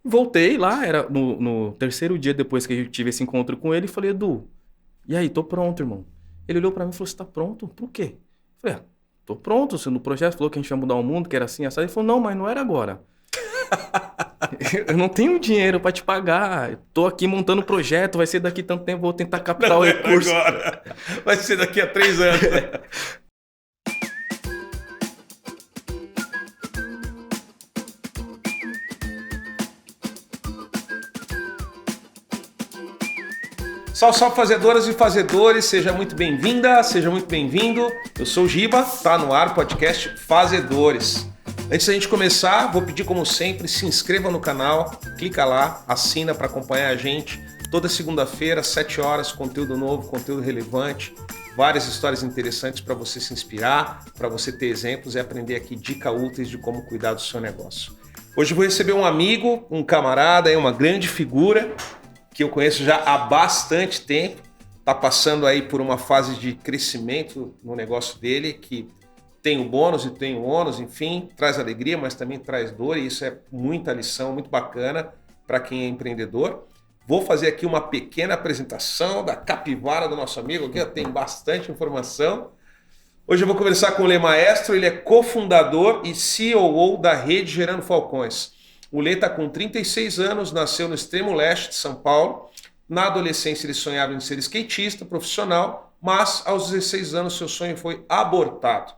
Voltei lá, era no terceiro dia depois que eu tive esse encontro com ele, e falei, Edu, e aí, tô pronto, irmão. Ele olhou pra mim e falou, você tá pronto? Por quê? Eu falei, tô pronto, você no projeto falou que a gente vai mudar o mundo, que era assim, assado. Ele falou, não, mas não era agora. Eu não tenho dinheiro pra te pagar. Eu tô aqui montando o projeto, vai ser daqui tanto tempo, vou tentar captar o Não era recurso. agora. Vai ser daqui a 3 anos. Salve, salve, fazedoras e fazedores, seja muito bem-vinda, seja muito bem-vindo. Eu sou o Giba, tá no ar o podcast Fazedores. Antes da gente começar, vou pedir como sempre, se inscreva no canal, clica lá, assina para acompanhar a gente. Toda segunda-feira, 7 horas, conteúdo novo, conteúdo relevante, várias histórias interessantes para você se inspirar, para você ter exemplos e aprender aqui dicas úteis de como cuidar do seu negócio. Hoje eu vou receber um amigo, um camarada, uma grande figura, que eu conheço já há bastante tempo, está passando aí por uma fase de crescimento no negócio dele, que tem o bônus e tem o ônus, enfim, traz alegria, mas também traz dor, e isso é muita lição, muito bacana para quem é empreendedor. Vou fazer aqui uma pequena apresentação da capivara do nosso amigo, aqui tem bastante informação. Hoje eu vou conversar com o Lê Maestro, ele é cofundador e COO da Rede Gerando Falcões. O Lê está com 36 anos, nasceu no extremo leste de São Paulo. Na adolescência ele sonhava em ser skatista profissional, mas aos 16 anos seu sonho foi abortado.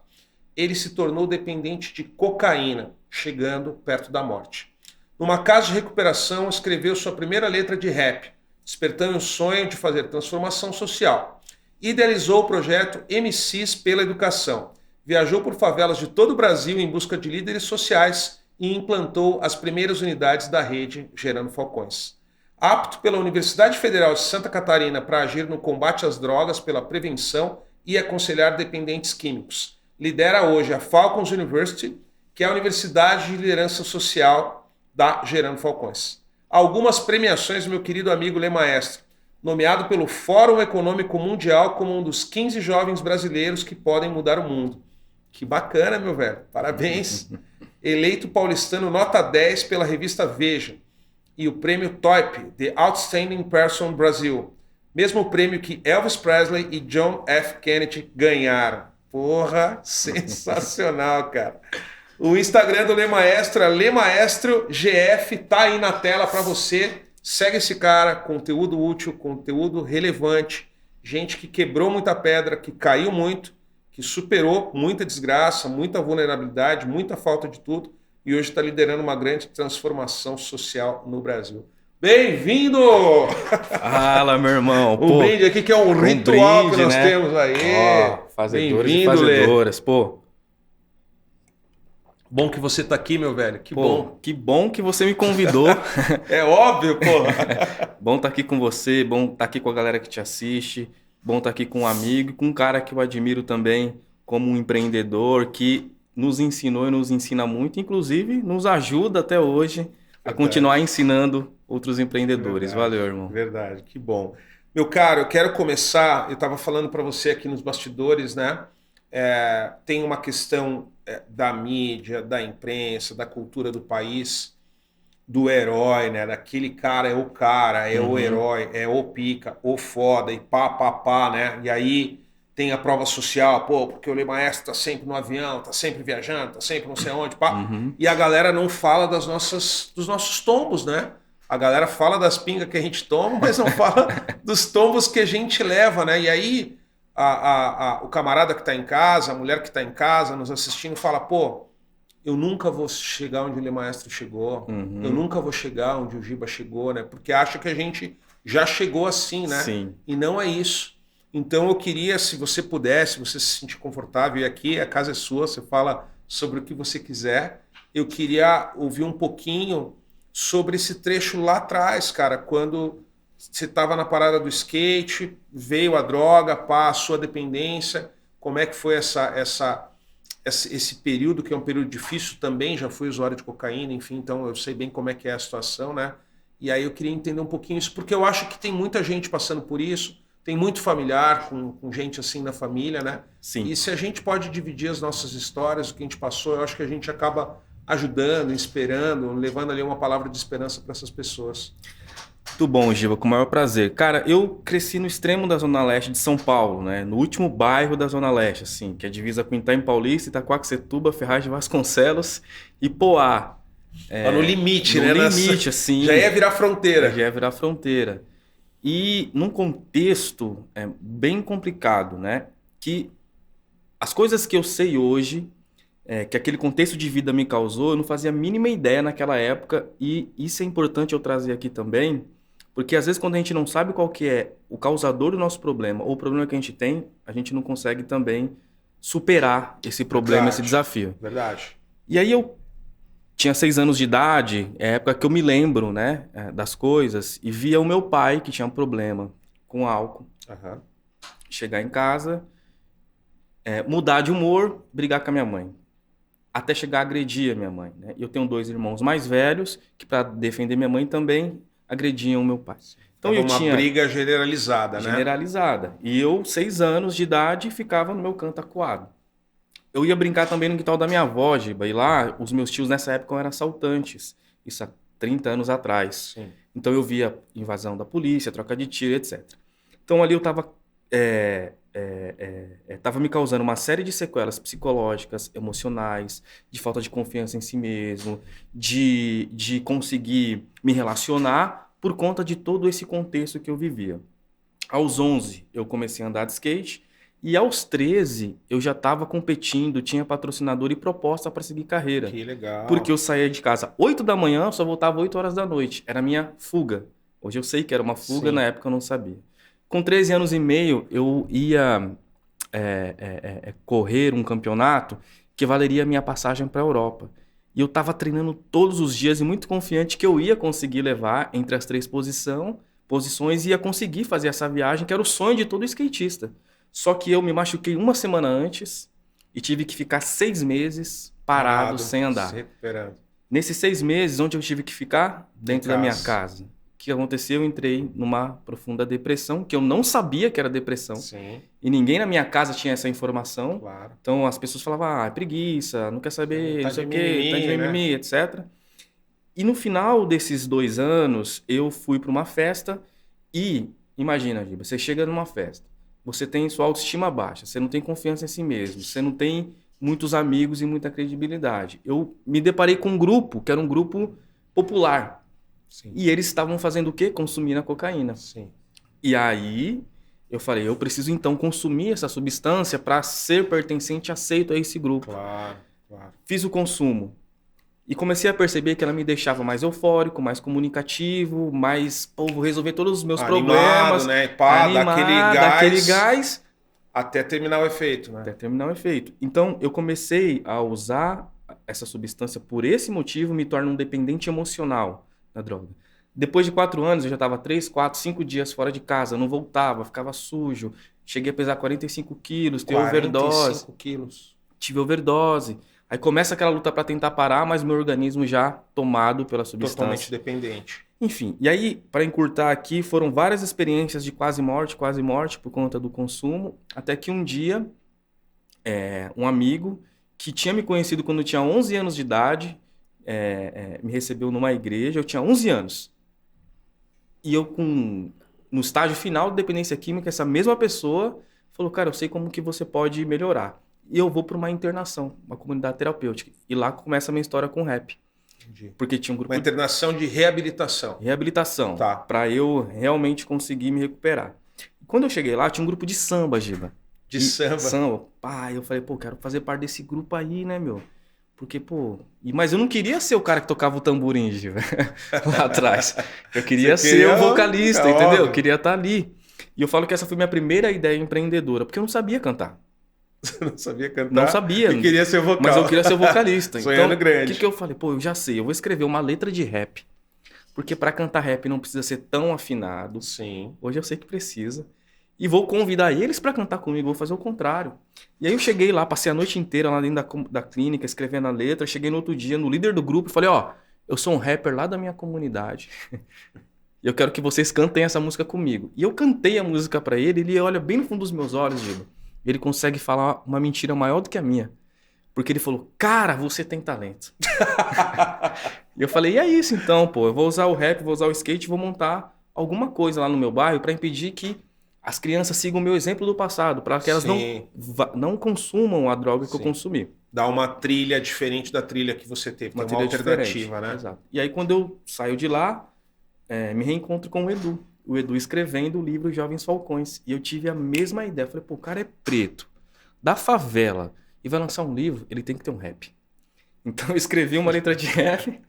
Ele se tornou dependente de cocaína, chegando perto da morte. Numa casa de recuperação, escreveu sua primeira letra de rap, despertando o sonho de fazer transformação social. Idealizou o projeto MCs pela Educação. Viajou por favelas de todo o Brasil em busca de líderes sociais e implantou as primeiras unidades da rede Gerando Falcões. Apto pela Universidade Federal de Santa Catarina para agir no combate às drogas pela prevenção e aconselhar dependentes químicos. Lidera hoje a Falcons University, que é a Universidade de Liderança Social da Gerando Falcões. Algumas premiações do meu querido amigo Lê Maestro, nomeado pelo Fórum Econômico Mundial como um dos 15 jovens brasileiros que podem mudar o mundo. Que bacana, meu velho. Parabéns. Eleito paulistano nota 10 pela revista Veja, e o prêmio TOIP, The Outstanding Person Brasil, mesmo prêmio que Elvis Presley e John F. Kennedy ganharam. Porra, sensacional, cara. O Instagram do Lê Maestro é Lê Maestro GF, tá aí na tela para você. Segue esse cara, conteúdo útil, conteúdo relevante, gente que quebrou muita pedra, que caiu muito, que superou muita desgraça, muita vulnerabilidade, muita falta de tudo, e hoje está liderando uma grande transformação social no Brasil. Bem-vindo! Fala, meu irmão. Um brinde aqui que é um ritual brinde, que nós né? temos aí. Ó, fazedores e Bem-vindo, Lê. fazedoras. Pô, Bom que você tá aqui, meu velho. Que pô, bom. que bom que você me convidou. É óbvio, porra. Bom estar aqui com você, bom estar aqui com a galera que te assiste, bom estar aqui com um amigo, com um cara que eu admiro também como um empreendedor que nos ensinou e nos ensina muito, inclusive nos ajuda até hoje a continuar ensinando outros empreendedores. Verdade, Valeu, irmão. verdade, que bom. Meu caro, eu quero começar. Eu estava falando para você aqui nos bastidores, né? Tem uma questão da mídia, da imprensa, da cultura do país, do herói, né? Daquele cara, é o herói, é o pica, o foda, e pá, né? E aí tem a prova social, pô, porque o Lê Maestro tá sempre no avião, tá sempre viajando, tá sempre não sei onde, pá. Uhum. E a galera não fala dos nossos tombos, né? A galera fala das pingas que a gente toma, mas não fala dos tombos que a gente leva, né? E aí o camarada que está em casa, a mulher que está em casa, nos assistindo, fala, pô, eu nunca vou chegar onde o Lê Maestro chegou, eu Uhum. nunca vou chegar onde o Giba chegou, né? Porque acha que a gente já chegou assim, né? Sim. E não é isso. Então eu queria, se você pudesse, se você se sentir confortável, e aqui a casa é sua, você fala sobre o que você quiser, eu queria ouvir um pouquinho sobre esse trecho lá atrás, cara, quando você estava na parada do skate, veio a droga, pá, a sua dependência, como é que foi esse período, que é um período difícil também, já fui usuário de cocaína, enfim, então eu sei bem como é que é a situação, né? E aí eu queria entender um pouquinho isso, porque eu acho que tem muita gente passando por isso, tem muito familiar com gente assim na família, né? Sim. E se a gente pode dividir as nossas histórias, o que a gente passou, eu acho que a gente acaba ajudando, inspirando, levando ali uma palavra de esperança para essas pessoas. Muito bom, Giba, com o maior prazer. Cara, eu cresci no extremo da Zona Leste de São Paulo, né? No último bairro da Zona Leste, assim, que é a divisa com Itaim Paulista, Itaquaquecetuba, Ferraz de Vasconcelos e Poá. No limite, No né? limite, assim. Já ia virar fronteira. Já ia virar fronteira. E num contexto bem complicado, né? Que as coisas que eu sei hoje, que aquele contexto de vida me causou, eu não fazia a mínima ideia naquela época. E isso é importante eu trazer aqui também, porque às vezes quando a gente não sabe qual que é o causador do nosso problema, ou o problema que a gente não consegue também superar esse problema, esse desafio. Verdade. E aí eu tinha 6 anos de idade, é a época que eu me lembro, né, das coisas, e via o meu pai, que tinha um problema com álcool, chegar em casa, mudar de humor, brigar com a minha mãe. Até chegar a agredir a minha mãe, né? Eu tenho 2 irmãos mais velhos, que para defender minha mãe também agrediam o meu pai. Então eu tinha uma briga generalizada, né? Generalizada. E eu, 6 anos de idade, ficava no meu canto acuado. Eu ia brincar também no quintal da minha avó, Giba, e lá os meus tios nessa época eram assaltantes. Isso há 30 anos atrás. Sim. Então eu via invasão da polícia, troca de tiro, etc. Então ali eu estava tava me causando uma série de sequelas psicológicas, emocionais, de falta de confiança em si mesmo, de conseguir me relacionar por conta de todo esse contexto que eu vivia. Aos 11 eu comecei a andar de skate e aos 13 eu já estava competindo, tinha patrocinador e proposta para seguir carreira. Que legal. Porque eu saía de casa 8 da manhã, só voltava 8 horas da noite. Era a minha fuga. Hoje eu sei que era uma fuga, Sim. Na época eu não sabia. Com 13 anos e meio, eu ia correr um campeonato que valeria a minha passagem para a Europa. E eu estava treinando todos os dias e muito confiante que eu ia conseguir levar entre as 3 posições e ia conseguir fazer essa viagem, que era o sonho de todo skatista. Só que eu me machuquei 1 semana antes e tive que ficar 6 meses parado sem andar. Se recuperando. Nesses 6 meses, onde eu tive que ficar? Dentro da minha casa. O que aconteceu? Eu entrei numa profunda depressão, que eu não sabia que era depressão. Sim. E ninguém na minha casa tinha essa informação. Claro. Então as pessoas falavam, é preguiça, não quer saber, Tá não sei o de quê, mimimi, tá de né? mimimi, etc. E no final desses 2 anos, eu fui para uma festa e, imagina, Giba, você chega numa festa, você tem sua autoestima baixa, você não tem confiança em si mesmo, você não tem muitos amigos e muita credibilidade. Eu me deparei com um grupo, que era um grupo popular. Sim. E eles estavam fazendo o quê? Consumindo a cocaína. Sim. E aí eu falei, eu preciso então consumir essa substância para ser pertencente, aceito a esse grupo. Claro, claro. Fiz o consumo. E comecei a perceber que ela me deixava mais eufórico, mais comunicativo, mais, vou resolver todos os meus problemas. Né? Pá, daquele gás. Até terminar o efeito, né? Até terminar o efeito. Então, eu comecei a usar essa substância por esse motivo, me torna um dependente emocional da droga. Depois de 4 anos, eu já estava 3, 4, 5 dias fora de casa, não voltava, ficava sujo. Cheguei a pesar 45 quilos, tive overdose. 45 quilos. Tive overdose. Aí começa aquela luta para tentar parar, mas meu organismo já tomado pela substância. Totalmente dependente. Enfim, e aí, para encurtar aqui, foram várias experiências de quase morte por conta do consumo, até que um dia, um amigo que tinha me conhecido quando eu tinha 11 anos de idade, me recebeu numa igreja, eu tinha 11 anos. E eu, no estágio final de dependência química, essa mesma pessoa falou, cara, eu sei como que você pode melhorar. E eu vou para uma internação, uma comunidade terapêutica. E lá começa a minha história com rap. Entendi. Porque tinha um grupo Uma internação de reabilitação. Reabilitação. Tá. Para eu realmente conseguir me recuperar. E quando eu cheguei lá, tinha um grupo de samba, Giba. De samba? Samba. Eu falei, quero fazer parte desse grupo aí, né, meu? Porque, mas eu não queria ser o cara que tocava o tamborim, Giba, lá atrás. Eu queria ser o vocalista, entendeu? Óbvio. Eu queria estar ali. E eu falo que essa foi minha primeira ideia empreendedora, porque eu não sabia cantar. Você não sabia cantar? Não sabia. E queria ser vocal. Mas eu queria ser vocalista. Sonhando então, grande. O que eu falei? Eu já sei, eu vou escrever uma letra de rap. Porque para cantar rap não precisa ser tão afinado. Sim. Hoje eu sei que precisa. E vou convidar eles para cantar comigo, vou fazer o contrário. E aí eu cheguei lá, passei a noite inteira lá dentro da clínica, escrevendo a letra. Cheguei no outro dia, no líder do grupo, e falei, eu sou um rapper lá da minha comunidade. E eu quero que vocês cantem essa música comigo. E eu cantei a música para ele, ele olha bem no fundo dos meus olhos, Giba. Ele consegue falar uma mentira maior do que a minha. Porque ele falou, cara, você tem talento. E eu falei, e é isso então, pô. Eu vou usar o rap, vou usar o skate, vou montar alguma coisa lá no meu bairro para impedir que as crianças sigam o meu exemplo do passado, para que elas Sim. não consumam a droga que eu Sim. consumi. Dá uma trilha diferente da trilha que você teve. Tem uma alternativa, né? Exato. E aí, quando eu saio de lá, me reencontro com o Edu. O Edu escrevendo o livro Jovens Falcões. E eu tive a mesma ideia. Falei, pô, o cara é preto, da favela, e vai lançar um livro, ele tem que ter um rap. Então eu escrevi uma letra de rap.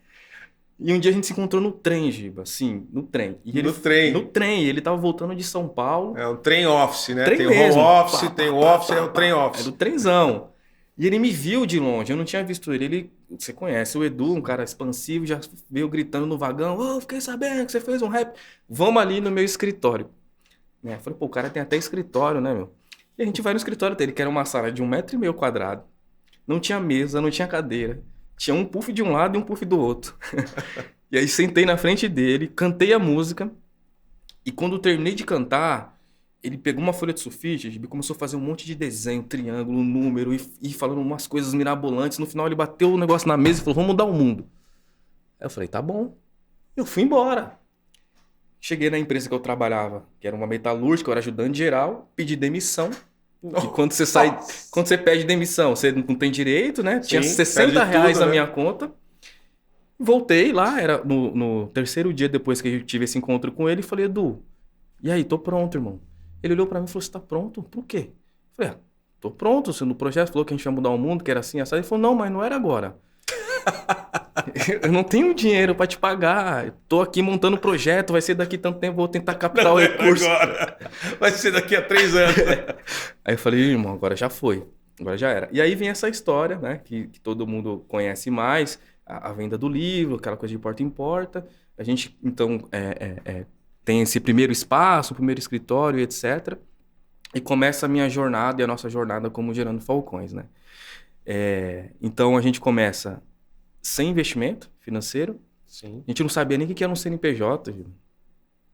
E um dia a gente se encontrou no trem, Giba. Assim, no trem. E No trem? No trem. Ele tava voltando de São Paulo. É um trem office, né? Trem tem mesmo. o home office, Pá, tem pá, o pá, office, pá, é o trem pá. office. É do trenzão. E ele me viu de longe, eu não tinha visto ele. Ele, você conhece o Edu, um cara expansivo, já veio gritando no vagão: Ô, fiquei sabendo que você fez um rap. Vamos ali no meu escritório. Eu falei, pô, o cara tem até escritório, né, meu? E a gente vai no escritório dele, que era uma sala de 1,5 m quadrado. Não tinha mesa, não tinha cadeira. Tinha um puff de um lado e um puff do outro. E aí sentei na frente dele, cantei a música. E quando eu terminei de cantar, ele pegou uma folha de sulfite e começou a fazer um monte de desenho, triângulo, número, e falando umas coisas mirabolantes. No final ele bateu o negócio na mesa e falou, vamos mudar o mundo. Aí eu falei, tá bom. Eu fui embora. Cheguei na empresa que eu trabalhava, que era uma metalúrgica, eu era ajudante geral, pedi demissão. E quando você sai, quando você pede demissão, você não tem direito, né? Tinha Sim, R$60 tudo, na né? minha conta. Voltei lá, era no terceiro dia depois que eu tive esse encontro com ele, e falei, Edu, e aí, tô pronto, irmão. Ele olhou pra mim e falou, você tá pronto? Por quê? Eu falei, tô pronto, você no projeto falou que a gente ia mudar o mundo, que era assim, assado. Ele falou, não, mas não era agora. Eu não tenho dinheiro pra te pagar. Eu tô aqui montando o projeto, vai ser daqui tanto tempo, vou tentar captar o recurso. Agora. Vai ser daqui a 3 anos. Aí eu falei, irmão, agora já foi. Agora já era. E aí vem essa história, né? Que todo mundo conhece mais. A venda do livro, aquela coisa de porta em porta. A gente, então, tem esse primeiro espaço, o primeiro escritório, etc. E começa a minha jornada e a nossa jornada como Gerando Falcões, né? Então, a gente começa sem investimento financeiro. Sim. A gente não sabia nem o que era um CNPJ,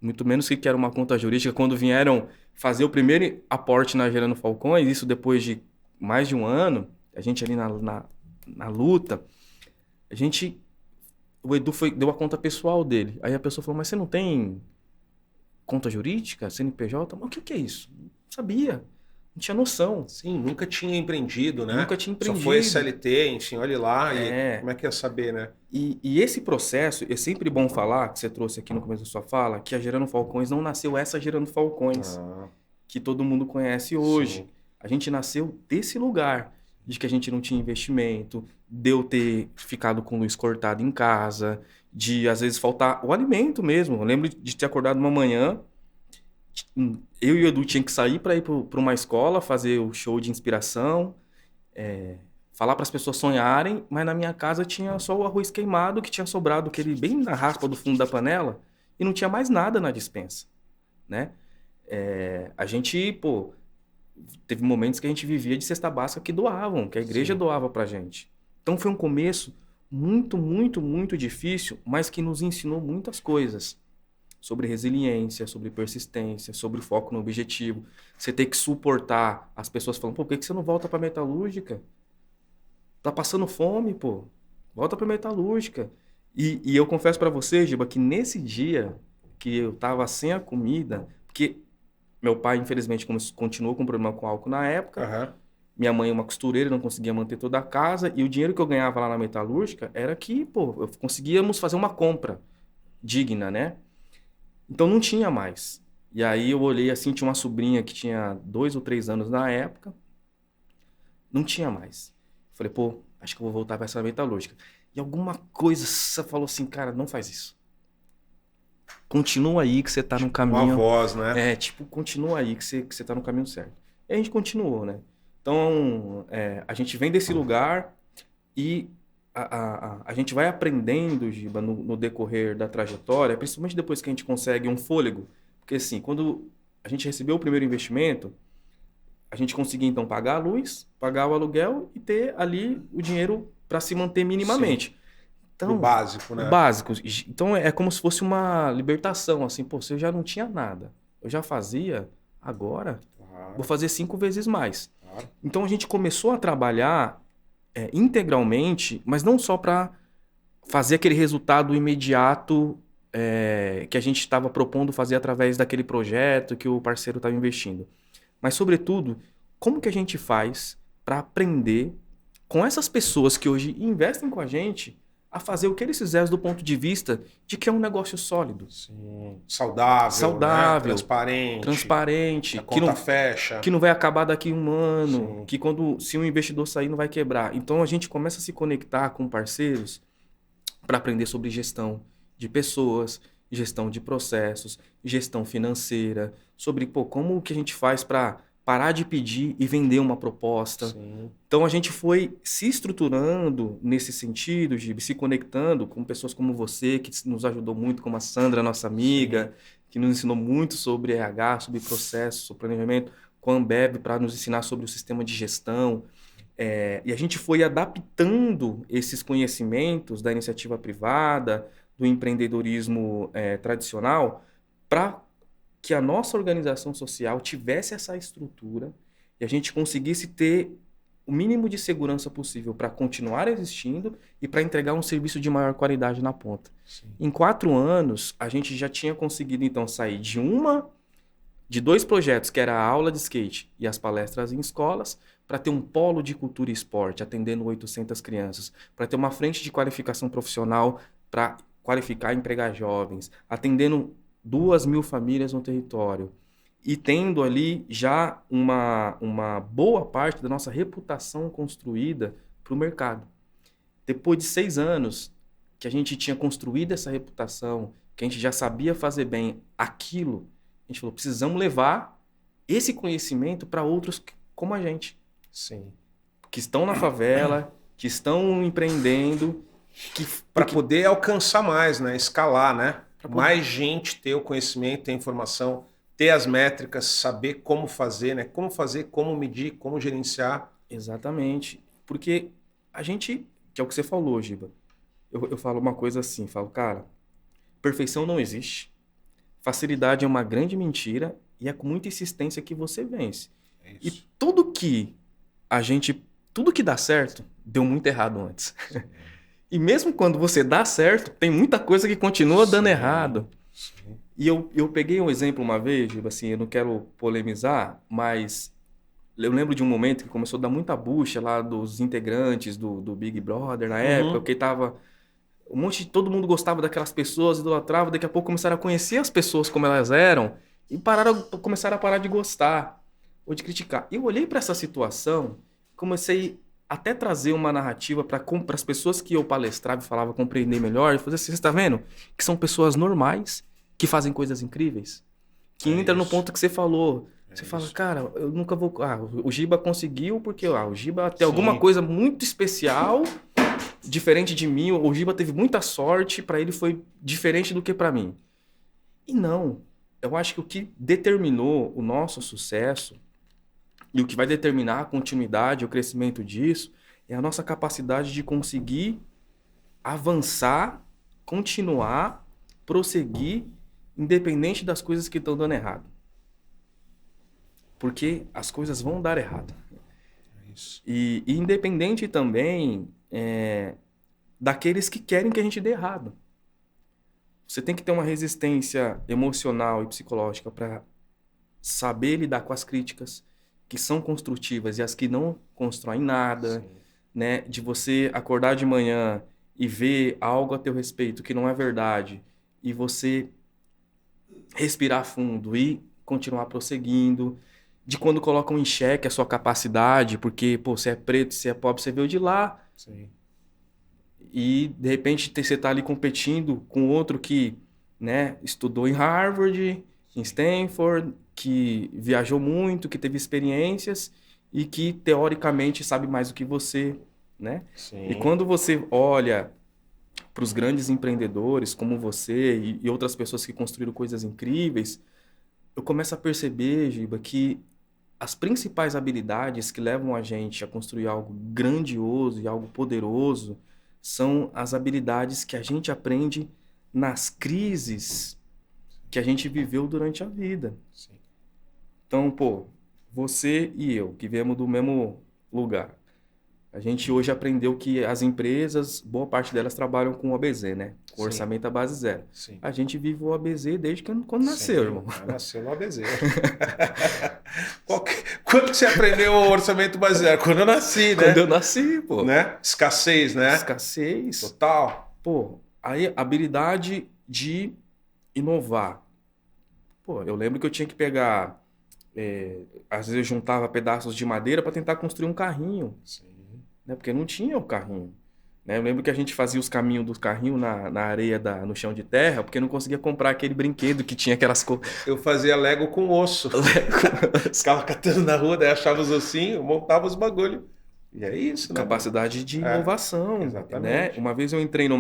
muito menos o que era uma conta jurídica. Quando vieram fazer o primeiro aporte na Gerando Falcões, isso depois de mais de um ano, a gente ali na luta, o Edu deu a conta pessoal dele. Aí a pessoa falou, mas você não tem conta jurídica, CNPJ? Mas o que é isso? Não sabia. Não tinha noção. Sim, nunca tinha empreendido, né? Nunca tinha empreendido. Só foi CLT, enfim, olha lá. E como é que ia saber, né? E esse processo, é sempre bom falar, que você trouxe aqui no começo da sua fala, que a Gerando Falcões não nasceu essa Gerando Falcões, que todo mundo conhece hoje. Sim. A gente nasceu desse lugar, de que a gente não tinha investimento, de eu ter ficado com luz cortada em casa, de às vezes faltar o alimento mesmo. Eu lembro de ter acordado uma manhã, eu e o Edu tinha que sair para ir para uma escola, fazer o show de inspiração, falar para as pessoas sonharem, mas na minha casa tinha só o arroz queimado que tinha sobrado, aquele bem na raspa do fundo da panela, e não tinha mais nada na despensa, né? A gente, teve momentos que a gente vivia de cesta básica que doavam, que a igreja doava pra gente. Então foi um começo muito, muito, muito difícil, mas que nos ensinou muitas coisas. Sobre resiliência, sobre persistência, sobre foco no objetivo. Você ter que suportar as pessoas falando, por que você não volta pra metalúrgica? Tá passando fome, volta pra metalúrgica. E eu confesso pra você, Giba, que nesse dia que eu tava sem a comida, porque meu pai, infelizmente, continuou com problema com álcool na época. Minha mãe é uma costureira, não conseguia manter toda a casa. E o dinheiro que eu ganhava lá na metalúrgica era que, conseguíamos fazer uma compra digna, né? Então não tinha mais. E aí eu olhei assim, tinha uma sobrinha que tinha 2 ou 3 anos na época. Não tinha mais. Falei, acho que eu vou voltar para essa metalúrgica. E alguma coisa você falou assim, cara, não faz isso. Continua aí que você tá no caminho. Uma voz, né? Continua aí que você tá no caminho certo. E a gente continuou, né? Então, a gente vem desse lugar e a gente vai aprendendo, Giba, no decorrer da trajetória, principalmente depois que a gente consegue um fôlego. Porque assim, quando a gente recebeu o primeiro investimento, a gente conseguia então pagar a luz, pagar o aluguel e ter ali o dinheiro para se manter minimamente. Sim. Então, o básico, né? O básico. Então é como se fosse uma libertação, assim, você já não tinha nada. Eu já fazia, agora vou fazer 5 vezes mais. Então a gente começou a trabalhar integralmente, mas não só para fazer aquele resultado imediato que a gente estava propondo fazer através daquele projeto que o parceiro estava investindo. Mas, sobretudo, como que a gente faz para aprender com essas pessoas que hoje investem com a gente a fazer o que eles fizeram do ponto de vista de que é um negócio sólido. Sim. Saudável, né? Transparente, transparente, a conta fecha. que não vai acabar daqui a um ano, Sim. que se um investidor sair não vai quebrar. Então a gente começa a se conectar com parceiros para aprender sobre gestão de pessoas, gestão de processos, gestão financeira, sobre como que a gente faz para parar de pedir e vender uma proposta. Sim. Então a gente foi se estruturando nesse sentido, Gibi, se conectando com pessoas como você, que nos ajudou muito, como a Sandra, nossa amiga, que nos ensinou muito sobre RH, sobre processo, sobre planejamento, com a Ambev para nos ensinar sobre o sistema de gestão. E a gente foi adaptando esses conhecimentos da iniciativa privada, do empreendedorismo tradicional, para que a nossa organização social tivesse essa estrutura e a gente conseguisse ter o mínimo de segurança possível para continuar existindo e para entregar um serviço de maior qualidade na ponta. Sim. Em 4 anos, a gente já tinha conseguido, então, sair de 2 projetos, que era a aula de skate e as palestras em escolas, para ter um polo de cultura e esporte, atendendo 800 crianças, para ter uma frente de qualificação profissional para qualificar e empregar jovens, atendendo 2.000 famílias no território e tendo ali já uma boa parte da nossa reputação construída para o mercado. Depois de 6 anos que a gente tinha construído essa reputação, que a gente já sabia fazer bem aquilo, a gente falou, precisamos levar esse conhecimento para outros como a gente. Sim. Que estão na favela, que estão empreendendo, para poder alcançar mais, né? Escalar, né? Mais gente ter o conhecimento, ter a informação, ter as métricas, saber como fazer, né? Como fazer, como medir, como gerenciar. Exatamente. Porque a gente, que é o que você falou, Giba, eu falo uma coisa assim, falo, cara, perfeição não existe. Facilidade é uma grande mentira e é com muita insistência que você vence. É E isso. tudo que dá certo, deu muito errado antes. E mesmo quando você dá certo, tem muita coisa que continua dando errado. Sim. E eu peguei um exemplo uma vez, Giba, assim, eu não quero polemizar, mas eu lembro de um momento que começou a dar muita bucha lá dos integrantes do Big Brother na época, porque tava todo mundo gostava daquelas pessoas, idolatrava, daqui a pouco começaram a conhecer as pessoas como elas eram e começaram a parar de gostar ou de criticar. Eu olhei para essa situação, comecei até trazer uma narrativa para as pessoas que eu palestrava e falava compreender melhor, e fazer assim, você está vendo? Que são pessoas normais que fazem coisas incríveis. Que entra no ponto que você falou. Você fala, cara, eu nunca vou... o Giba conseguiu porque o Giba tem alguma coisa muito especial, diferente de mim. O Giba teve muita sorte, para ele foi diferente do que para mim. E não. Eu acho que o que determinou o nosso sucesso e o que vai determinar a continuidade, o crescimento disso, é a nossa capacidade de conseguir avançar, continuar, prosseguir, independente das coisas que estão dando errado. Porque as coisas vão dar errado. É isso. E independente também daqueles que querem que a gente dê errado. Você tem que ter uma resistência emocional e psicológica para saber lidar com as críticas que são construtivas e as que não constroem nada, né? De você acordar de manhã e ver algo a teu respeito que não é verdade e você respirar fundo e continuar prosseguindo. De quando colocam em xeque a sua capacidade, porque, pô, você é preto, você é pobre, você veio de lá. Sim. E, de repente, você tá ali competindo com outro que, né, estudou em Harvard, em Stanford, que viajou muito, que teve experiências e que, teoricamente, sabe mais do que você, né? Sim. E quando você olha para os grandes empreendedores como você e outras pessoas que construíram coisas incríveis, eu começo a perceber, Giba, que as principais habilidades que levam a gente a construir algo grandioso e algo poderoso são as habilidades que a gente aprende nas crises que a gente viveu durante a vida. Sim. Então, pô, você e eu, que viemos do mesmo lugar, A gente hoje aprendeu que as empresas, boa parte delas trabalham com OBZ, né? Com Sim. orçamento à base zero. Sim. A gente vive o OBZ desde quando nasceu, irmão. Nasceu no ABZ. Quando que você aprendeu o orçamento base zero? Quando eu nasci, né? Quando eu nasci, pô. Né? Escassez, né? Escassez. Total. Pô, aí habilidade de inovar. Pô, eu lembro que eu tinha que pegar... às vezes eu juntava pedaços de madeira para tentar construir um carrinho. Sim. Né? Porque não tinha o carrinho. Né? Eu lembro que a gente fazia os caminhos do carrinho na areia, no chão de terra, porque não conseguia comprar aquele brinquedo que tinha aquelas cores. Eu fazia Lego com osso. Ficava catando na rua, daí achava os ossinhos, montava os bagulho. E é isso, né? Capacidade de inovação. Exatamente. Né? Uma vez eu entrei num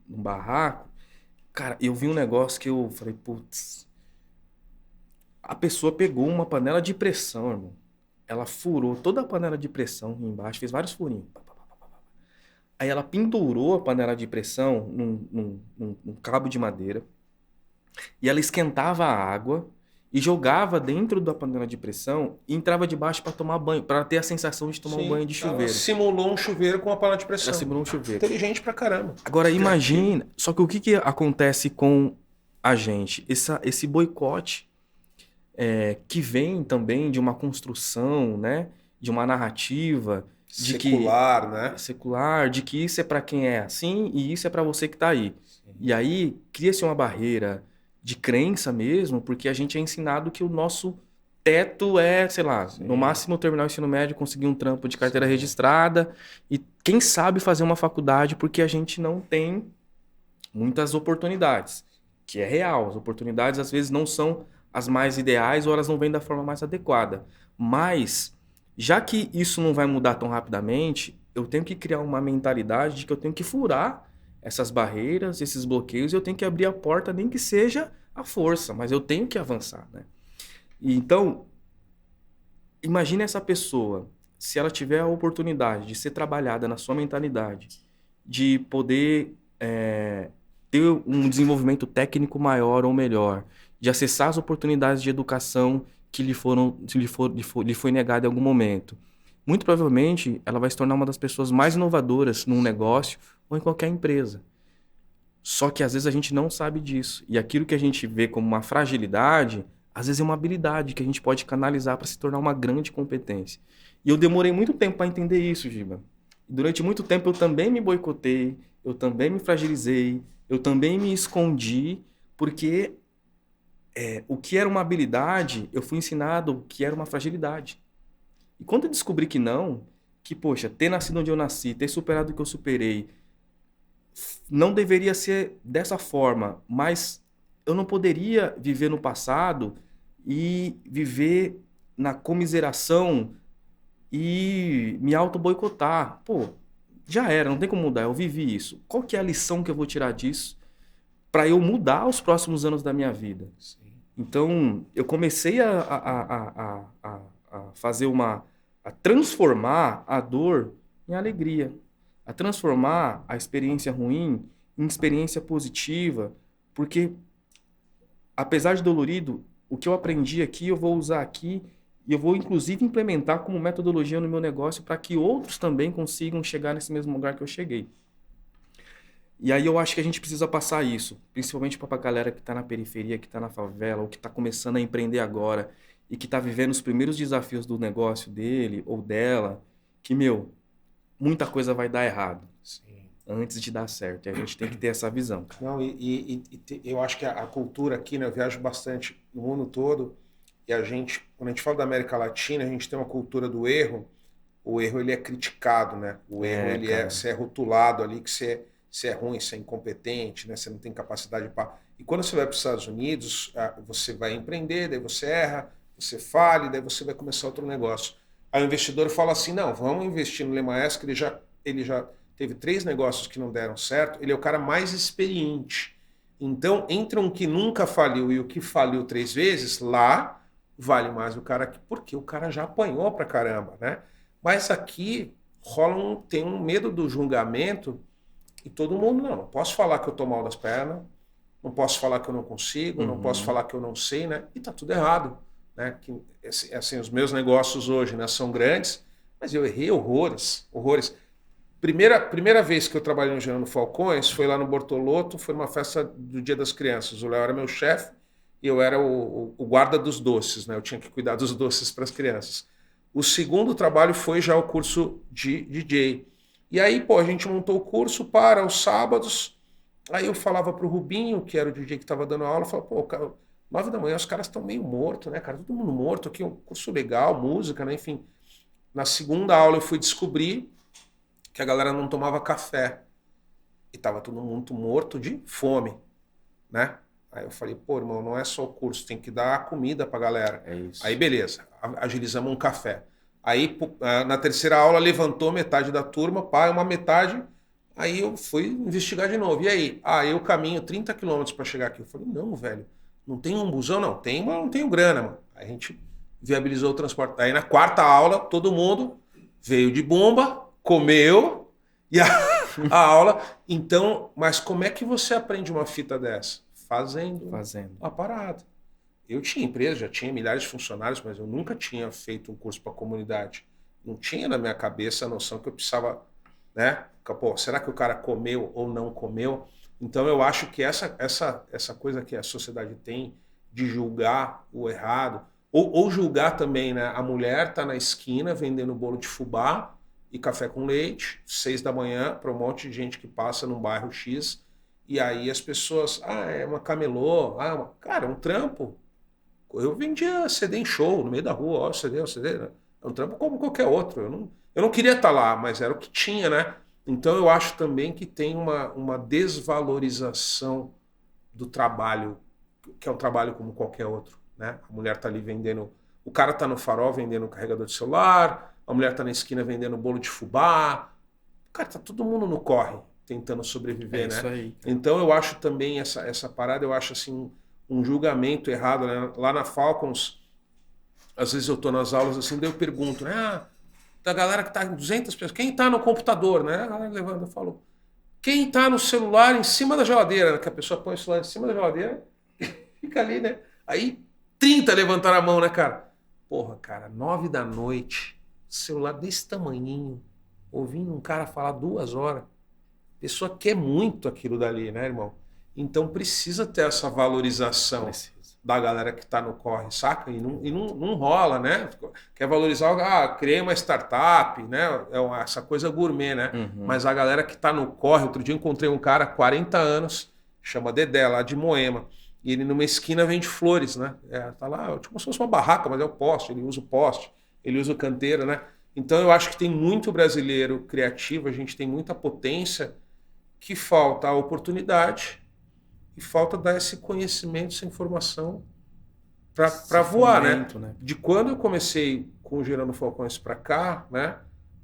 barraco, cara, eu vi um negócio que eu falei, putz, a pessoa pegou uma panela de pressão, irmão. Ela furou toda a panela de pressão embaixo, fez vários furinhos. Aí ela pendurou a panela de pressão num cabo de madeira e ela esquentava a água e jogava dentro da panela de pressão e entrava debaixo para tomar banho, para ter a sensação de tomar um banho de chuveiro. Ela simulou um chuveiro com a panela de pressão. Ela simulou um chuveiro. Inteligente pra caramba. Agora imagina, só que o que acontece com a gente? Esse boicote que vem também de uma construção, né? De uma narrativa secular, né? Secular, de que isso é para quem é assim e isso é para você que está aí. Sim. E aí cria-se uma barreira de crença mesmo, porque a gente é ensinado que o nosso teto é, sei lá, no máximo terminar o ensino médio, conseguir um trampo de carteira registrada e quem sabe fazer uma faculdade, porque a gente não tem muitas oportunidades, que é real. As oportunidades às vezes não são as mais ideais ou elas não vêm da forma mais adequada. Mas, já que isso não vai mudar tão rapidamente, eu tenho que criar uma mentalidade de que eu tenho que furar essas barreiras, esses bloqueios, e eu tenho que abrir a porta, nem que seja à força, mas eu tenho que avançar, né? E então, imagine essa pessoa, se ela tiver a oportunidade de ser trabalhada na sua mentalidade, de poder ter um desenvolvimento técnico maior ou melhor, de acessar as oportunidades de educação que lhe foi negada em algum momento. Muito provavelmente, ela vai se tornar uma das pessoas mais inovadoras num negócio ou em qualquer empresa. Só que às vezes a gente não sabe disso. E aquilo que a gente vê como uma fragilidade, às vezes é uma habilidade que a gente pode canalizar para se tornar uma grande competência. E eu demorei muito tempo para entender isso, Giba. Durante muito tempo eu também me boicotei, eu também me fragilizei, eu também me escondi, porque o que era uma habilidade, eu fui ensinado que era uma fragilidade. E quando eu descobri que não, que, poxa, ter nascido onde eu nasci, ter superado o que eu superei, não deveria ser dessa forma, mas eu não poderia viver no passado e viver na comiseração e me auto-boicotar. Pô, já era, não tem como mudar, eu vivi isso. Qual que é a lição que eu vou tirar disso para eu mudar os próximos anos da minha vida? Sim. Então, eu comecei a fazer a transformar a dor em alegria, a transformar a experiência ruim em experiência positiva, porque, apesar de dolorido, o que eu aprendi aqui, eu vou usar aqui e eu vou, inclusive, implementar como metodologia no meu negócio para que outros também consigam chegar nesse mesmo lugar que eu cheguei. E aí eu acho que a gente precisa passar isso, principalmente para a galera que está na periferia, que está na favela, ou que está começando a empreender agora e que está vivendo os primeiros desafios do negócio dele ou dela, que, muita coisa vai dar errado. Sim. Antes de dar certo. E a gente tem que ter essa visão. Não, eu acho que a cultura aqui, né, eu viajo bastante no mundo todo, e quando a gente fala da América Latina, a gente tem uma cultura do erro. O erro, ele é criticado, né? O erro, você é rotulado ali, que você é ruim, você é incompetente, né? Você não tem capacidade para... E quando você vai para os Estados Unidos, você vai empreender, daí você erra, você falha, daí você vai começar outro negócio. Aí o investidor fala assim, não, vamos investir no Lemaesco, ele já teve 3 negócios que não deram certo, ele é o cara mais experiente. Então, entre um que nunca faliu e o que faliu 3 vezes, lá vale mais o cara que... Porque o cara já apanhou pra caramba, né? Mas aqui tem um medo do julgamento. E todo mundo, não posso falar que eu tô mal das pernas, não posso falar que eu não consigo, não posso falar que eu não sei, né? E tá tudo errado, né? Que, assim, os meus negócios hoje, né, são grandes, mas eu errei horrores, horrores. Primeira vez que eu trabalhei no Gerando Falcões foi lá no Bortolotto, foi numa festa do Dia das Crianças. O Léo era meu chefe e eu era o guarda dos doces, né? Eu tinha que cuidar dos doces para as crianças. O segundo trabalho foi já o curso de DJ. E aí, pô, a gente montou o curso para os sábados. Aí eu falava pro Rubinho, que era o DJ que estava dando aula, eu falava, pô, cara, 9 da manhã os caras estão meio mortos, né, cara? Todo mundo morto aqui, um curso legal, música, né? Enfim. Na segunda aula eu fui descobrir que a galera não tomava café. E tava todo mundo morto de fome, né? Aí eu falei, pô, irmão, não é só o curso, tem que dar comida pra galera. É isso. Aí beleza, agilizamos um café. Aí na terceira aula levantou metade da turma, pá, uma metade. Aí eu fui investigar de novo. E aí? Ah, eu caminho 30 quilômetros para chegar aqui. Eu falei, não, velho, não tem um busão? Não, tem, mas não tenho grana, mano. Aí a gente viabilizou o transporte. Aí na quarta aula, todo mundo veio de bomba, comeu, e a aula... Então, mas como é que você aprende uma fita dessa? Fazendo uma parada. Eu tinha empresa, já tinha milhares de funcionários, mas eu nunca tinha feito um curso para comunidade. Não tinha na minha cabeça a noção que eu precisava, né? Pô, será que o cara comeu ou não comeu? Então eu acho que essa coisa que a sociedade tem de julgar o errado, ou julgar também, né? A mulher tá na esquina vendendo bolo de fubá e café com leite, 6 da manhã, para um monte de gente que passa num bairro X, e aí as pessoas, é uma camelô, cara, é um trampo. Eu vendia CD em show, no meio da rua, ó, CD, né? É um trampo como qualquer outro. Eu não queria estar lá, mas era o que tinha, né? Então eu acho também que tem uma desvalorização do trabalho, que é um trabalho como qualquer outro, né? A mulher tá ali vendendo, o cara tá no farol vendendo um carregador de celular, a mulher tá na esquina vendendo bolo de fubá. Cara, tá todo mundo no corre, tentando sobreviver, né? Isso aí. Então eu acho também essa parada, eu acho assim, um julgamento errado, né? Lá na Falcons, às vezes eu tô nas aulas assim, daí eu pergunto, né? Da galera que tá em 200 pessoas, quem tá no computador, né? A galera levanta e falou, quem tá no celular em cima da geladeira, né? Que a pessoa põe o celular em cima da geladeira e fica ali, né? Aí 30 levantaram a mão, né, cara? Porra, cara, 9 da noite, celular desse tamanhinho, ouvindo um cara falar 2 horas. A pessoa quer muito aquilo dali, né, irmão? Então precisa ter essa valorização da galera que está no corre, saca? E não rola, né? Quer valorizar, criei uma startup, né? Essa coisa gourmet, né? Uhum. Mas a galera que está no corre, outro dia eu encontrei um cara, 40 anos, chama Dedé, lá de Moema, e ele numa esquina vende flores, né? Tá lá, tipo como se fosse uma barraca, mas é o poste, ele usa o poste, ele usa o canteiro, né? Então eu acho que tem muito brasileiro criativo, a gente tem muita potência, que falta a oportunidade e falta dar esse conhecimento, essa informação para voar, né? De quando eu comecei com o Gerando Falcões para cá, né?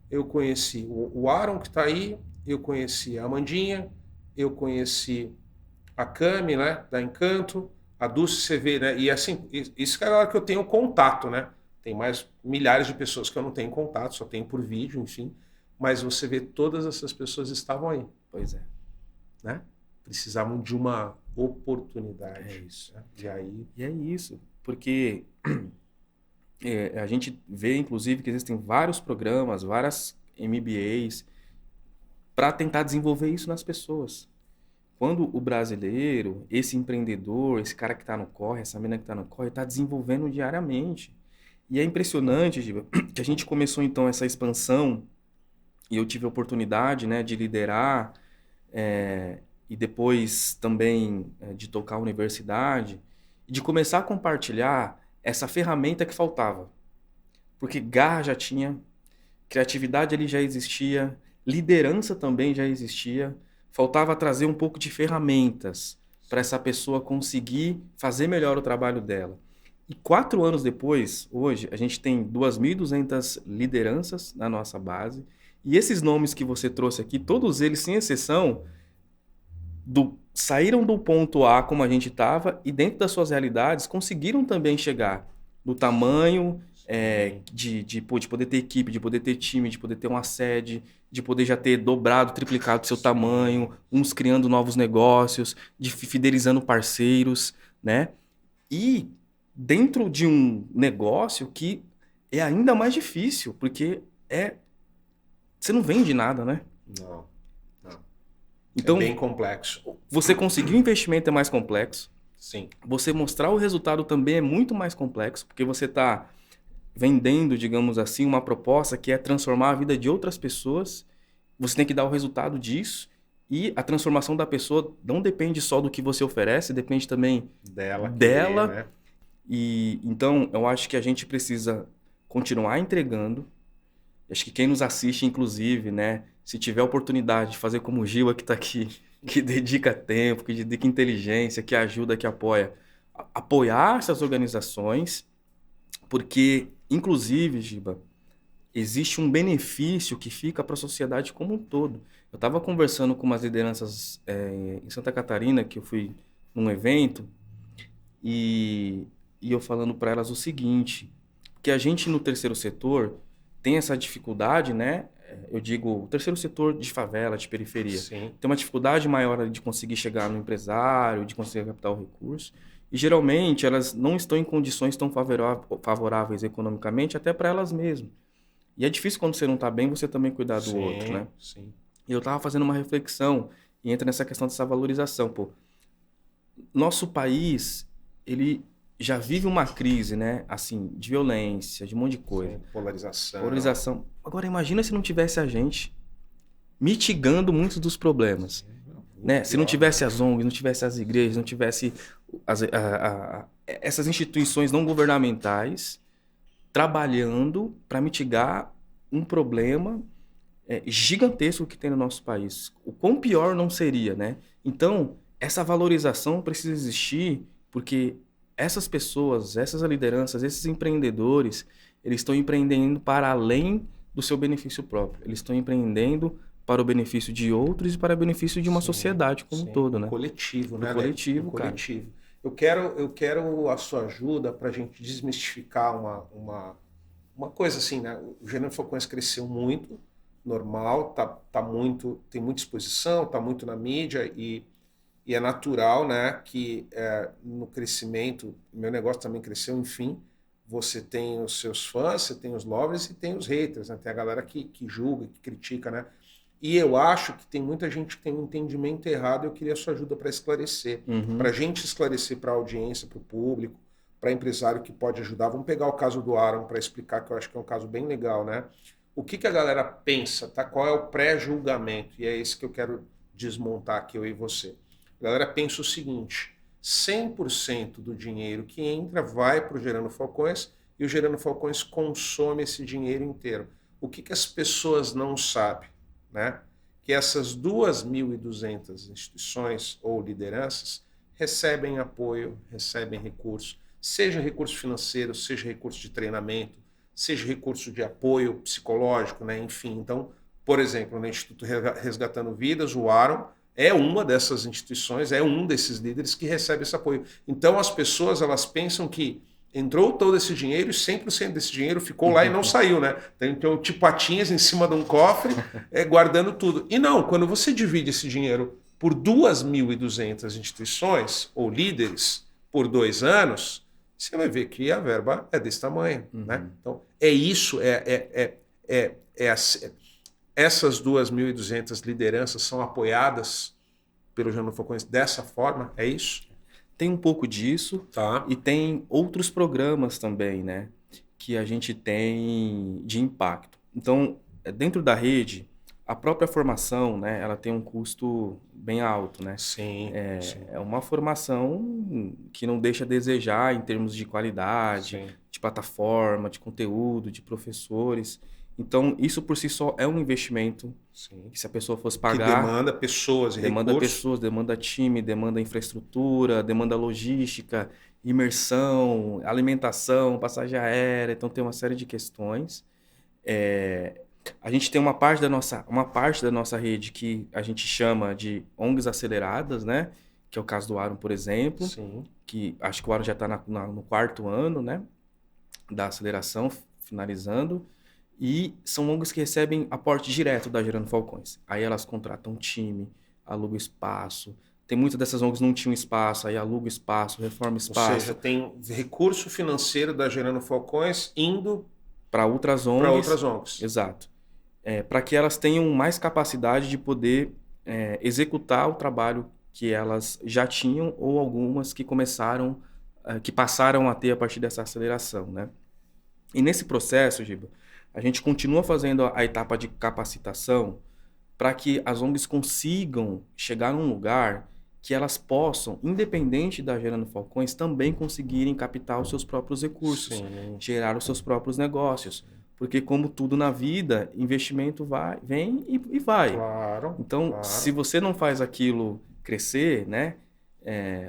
Eu conheci o Aaron, que está aí, eu conheci a Amandinha, eu conheci a Cami, né? Da Encanto, a Dulce CV, né? E assim, isso que é a galera que eu tenho contato, né? Tem mais milhares de pessoas que eu não tenho contato, só tenho por vídeo, enfim. Mas você vê, todas essas pessoas estavam aí. Pois é. Né? Precisavam de uma oportunidade. É isso. Né? E é isso, porque a gente vê, inclusive, que existem vários programas, várias MBAs, para tentar desenvolver isso nas pessoas. Quando o brasileiro, esse empreendedor, esse cara que está no corre, essa menina que está no corre, está desenvolvendo diariamente. E é impressionante, Giba, que a gente começou, então, essa expansão, e eu tive a oportunidade, né, de liderar, e depois também de tocar a universidade, e de começar a compartilhar essa ferramenta que faltava. Porque garra já tinha, criatividade ali já existia, liderança também já existia, faltava trazer um pouco de ferramentas para essa pessoa conseguir fazer melhor o trabalho dela. E 4 anos depois, hoje, a gente tem 2.200 lideranças na nossa base, e esses nomes que você trouxe aqui, todos eles, sem exceção, saíram do ponto A como a gente estava e dentro das suas realidades conseguiram também chegar no tamanho de poder ter equipe, de poder ter time, de poder ter uma sede, de poder já ter dobrado, triplicado seu tamanho, uns criando novos negócios, de fidelizando parceiros, né? E dentro de um negócio que é ainda mais difícil, porque você não vende nada, né? Não, não. Então, É bem complexo. você conseguir um investimento é mais complexo. Sim. Você mostrar o resultado também é muito mais complexo, porque você está vendendo, digamos assim, uma proposta que é transformar a vida de outras pessoas. Você tem que dar o resultado disso. E a transformação da pessoa não depende só do que você oferece, depende também Dela. dela. Querer, né? E então eu acho que a gente precisa continuar entregando. Acho que quem nos assiste, inclusive, né, se tiver oportunidade de fazer como o Gil que está aqui, que dedica tempo, que dedica inteligência, que ajuda, que apoia, apoiar essas organizações, porque, inclusive, Giba, existe um benefício que fica para a sociedade como um todo. Eu estava conversando com umas lideranças em Santa Catarina, que eu fui num evento, e, e eu falando para elas o seguinte, que a gente no terceiro setor tem essa dificuldade, né? Eu digo, o terceiro setor de favela, de periferia, Sim. tem uma dificuldade maior de conseguir chegar no empresário, de conseguir captar o recurso. E geralmente elas não estão em condições tão favoráveis economicamente, até para elas mesmas. E é difícil quando você não está bem, você também cuidar do outro, né? Sim. E eu estava fazendo uma reflexão e entra nessa questão dessa valorização, pô. Nosso país, ele já vive uma crise, né? Assim, de violência, de um monte de coisa. Sim. Polarização. Polarização. Agora, imagina se não tivesse a gente mitigando muitos dos problemas. Né? Se não tivesse as ONGs, não tivesse as igrejas, não tivesse essas instituições não governamentais trabalhando para mitigar um problema gigantesco que tem no nosso país. O quão pior não seria, né? Então, essa valorização precisa existir porque essas pessoas, essas lideranças, esses empreendedores, eles estão empreendendo para além do seu benefício próprio. Eles estão empreendendo para o benefício de outros e para o benefício de uma sociedade como um todo, né? Coletivo, né? Coletivo, cara. Coletivo. Eu quero a sua ajuda para a gente desmistificar uma coisa assim, né? O Gênero Falcões cresceu muito, normal, tem muita exposição, tá muito na mídia e é natural, né, que no crescimento, meu negócio também cresceu, enfim, você tem os seus fãs, você tem os lovers e tem os haters, né? Tem a galera que julga, que critica, né? E eu acho que tem muita gente que tem um entendimento errado e eu queria a sua ajuda para esclarecer. Para a gente esclarecer para a audiência, para o público, para empresário que pode ajudar. Vamos pegar o caso do Aaron para explicar, que eu acho que é um caso bem legal, né? O que a galera pensa, tá? Qual é o pré-julgamento? E é esse que eu quero desmontar aqui, eu e você. A galera pensa o seguinte, 100% do dinheiro que entra vai para o Gerando Falcões e o Gerando Falcões consome esse dinheiro inteiro. O que as pessoas não sabem? Né? Que essas 2.200 instituições ou lideranças recebem apoio, recebem recursos, seja recurso financeiro, seja recurso de treinamento, seja recurso de apoio psicológico, né? Enfim. Então, por exemplo, no Instituto Resgatando Vidas, o Aaron é uma dessas instituições, é um desses líderes que recebe esse apoio. Então, as pessoas elas pensam que entrou todo esse dinheiro e 100% desse dinheiro ficou lá e não saiu, né? Então, tipo patinhas em cima de um cofre, guardando tudo. E não, quando você divide esse dinheiro por 2.200 instituições ou líderes por 2 anos, você vai ver que a verba é desse tamanho, né? Então, é isso, essas 2.200 lideranças são apoiadas pelo Gerando Falcões dessa forma, é isso? Tem um pouco disso, tá. E tem outros programas também, né? Que a gente tem de impacto. Então, dentro da rede, a própria formação, né? Ela tem um custo bem alto, né? Sim. É uma formação que não deixa a desejar em termos de qualidade, de plataforma, de conteúdo, de professores. Então, isso por si só é um investimento que se a pessoa fosse pagar... Que demanda pessoas e demanda recursos. pessoas, demanda time, demanda infraestrutura, demanda logística, imersão, alimentação, passagem aérea. Então, tem uma série de questões. A gente tem uma parte da nossa rede que a gente chama de ONGs aceleradas, né? Que é o caso do Aaron, por exemplo. Sim. Que acho que o Aaron já está no 4º ano, né? Da aceleração, finalizando. E são ONGs que recebem aporte direto da Gerando Falcões. Aí elas contratam um time, alugam espaço, Tem muitas dessas ONGs não tinham espaço, aí aluga espaço, reforma Ou espaço. seja, tem recurso financeiro da Gerando Falcões indo Para outras ONGs. para outras ONGs. Exato. Para que elas tenham mais capacidade de poder executar o trabalho que elas já tinham ou algumas que começaram, que passaram a ter a partir dessa aceleração, né? E nesse processo, Giba, a gente continua fazendo a etapa de capacitação para que as ONGs consigam chegar num lugar que elas possam, independente da Gerando Falcões, também conseguirem captar os seus próprios recursos, Sim. gerar os seus próprios negócios. Porque, como tudo na vida, investimento vem e vai. Claro. Então, claro. se você não faz aquilo crescer, né,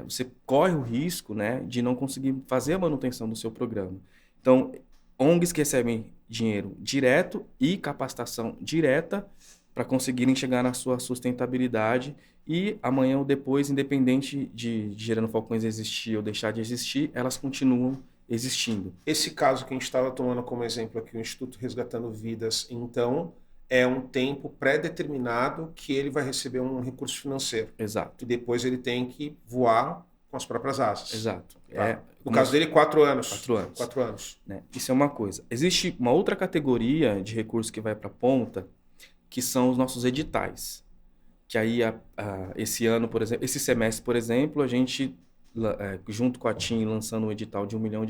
você corre o risco, né, de não conseguir fazer a manutenção do seu programa. Então, ONGs que recebem dinheiro direto e capacitação direta para conseguirem chegar na sua sustentabilidade e amanhã ou depois, independente de Gerando Falcões existir ou deixar de existir, elas continuam existindo. Esse caso que a gente estava tomando como exemplo aqui, o Instituto Resgatando Vidas, então, é um tempo pré-determinado que ele vai receber um recurso financeiro. Exato. E depois ele tem que voar com as próprias asas. Exato. Tá. No caso dele, 4 anos. 4 anos. 4 anos. Né? Isso é uma coisa. Existe uma outra categoria de recurso que vai para a ponta, que são os nossos editais. Que aí, esse ano, por exemplo, esse semestre, por exemplo, a gente, junto com a TIM, lançando um edital de R$1 milhão,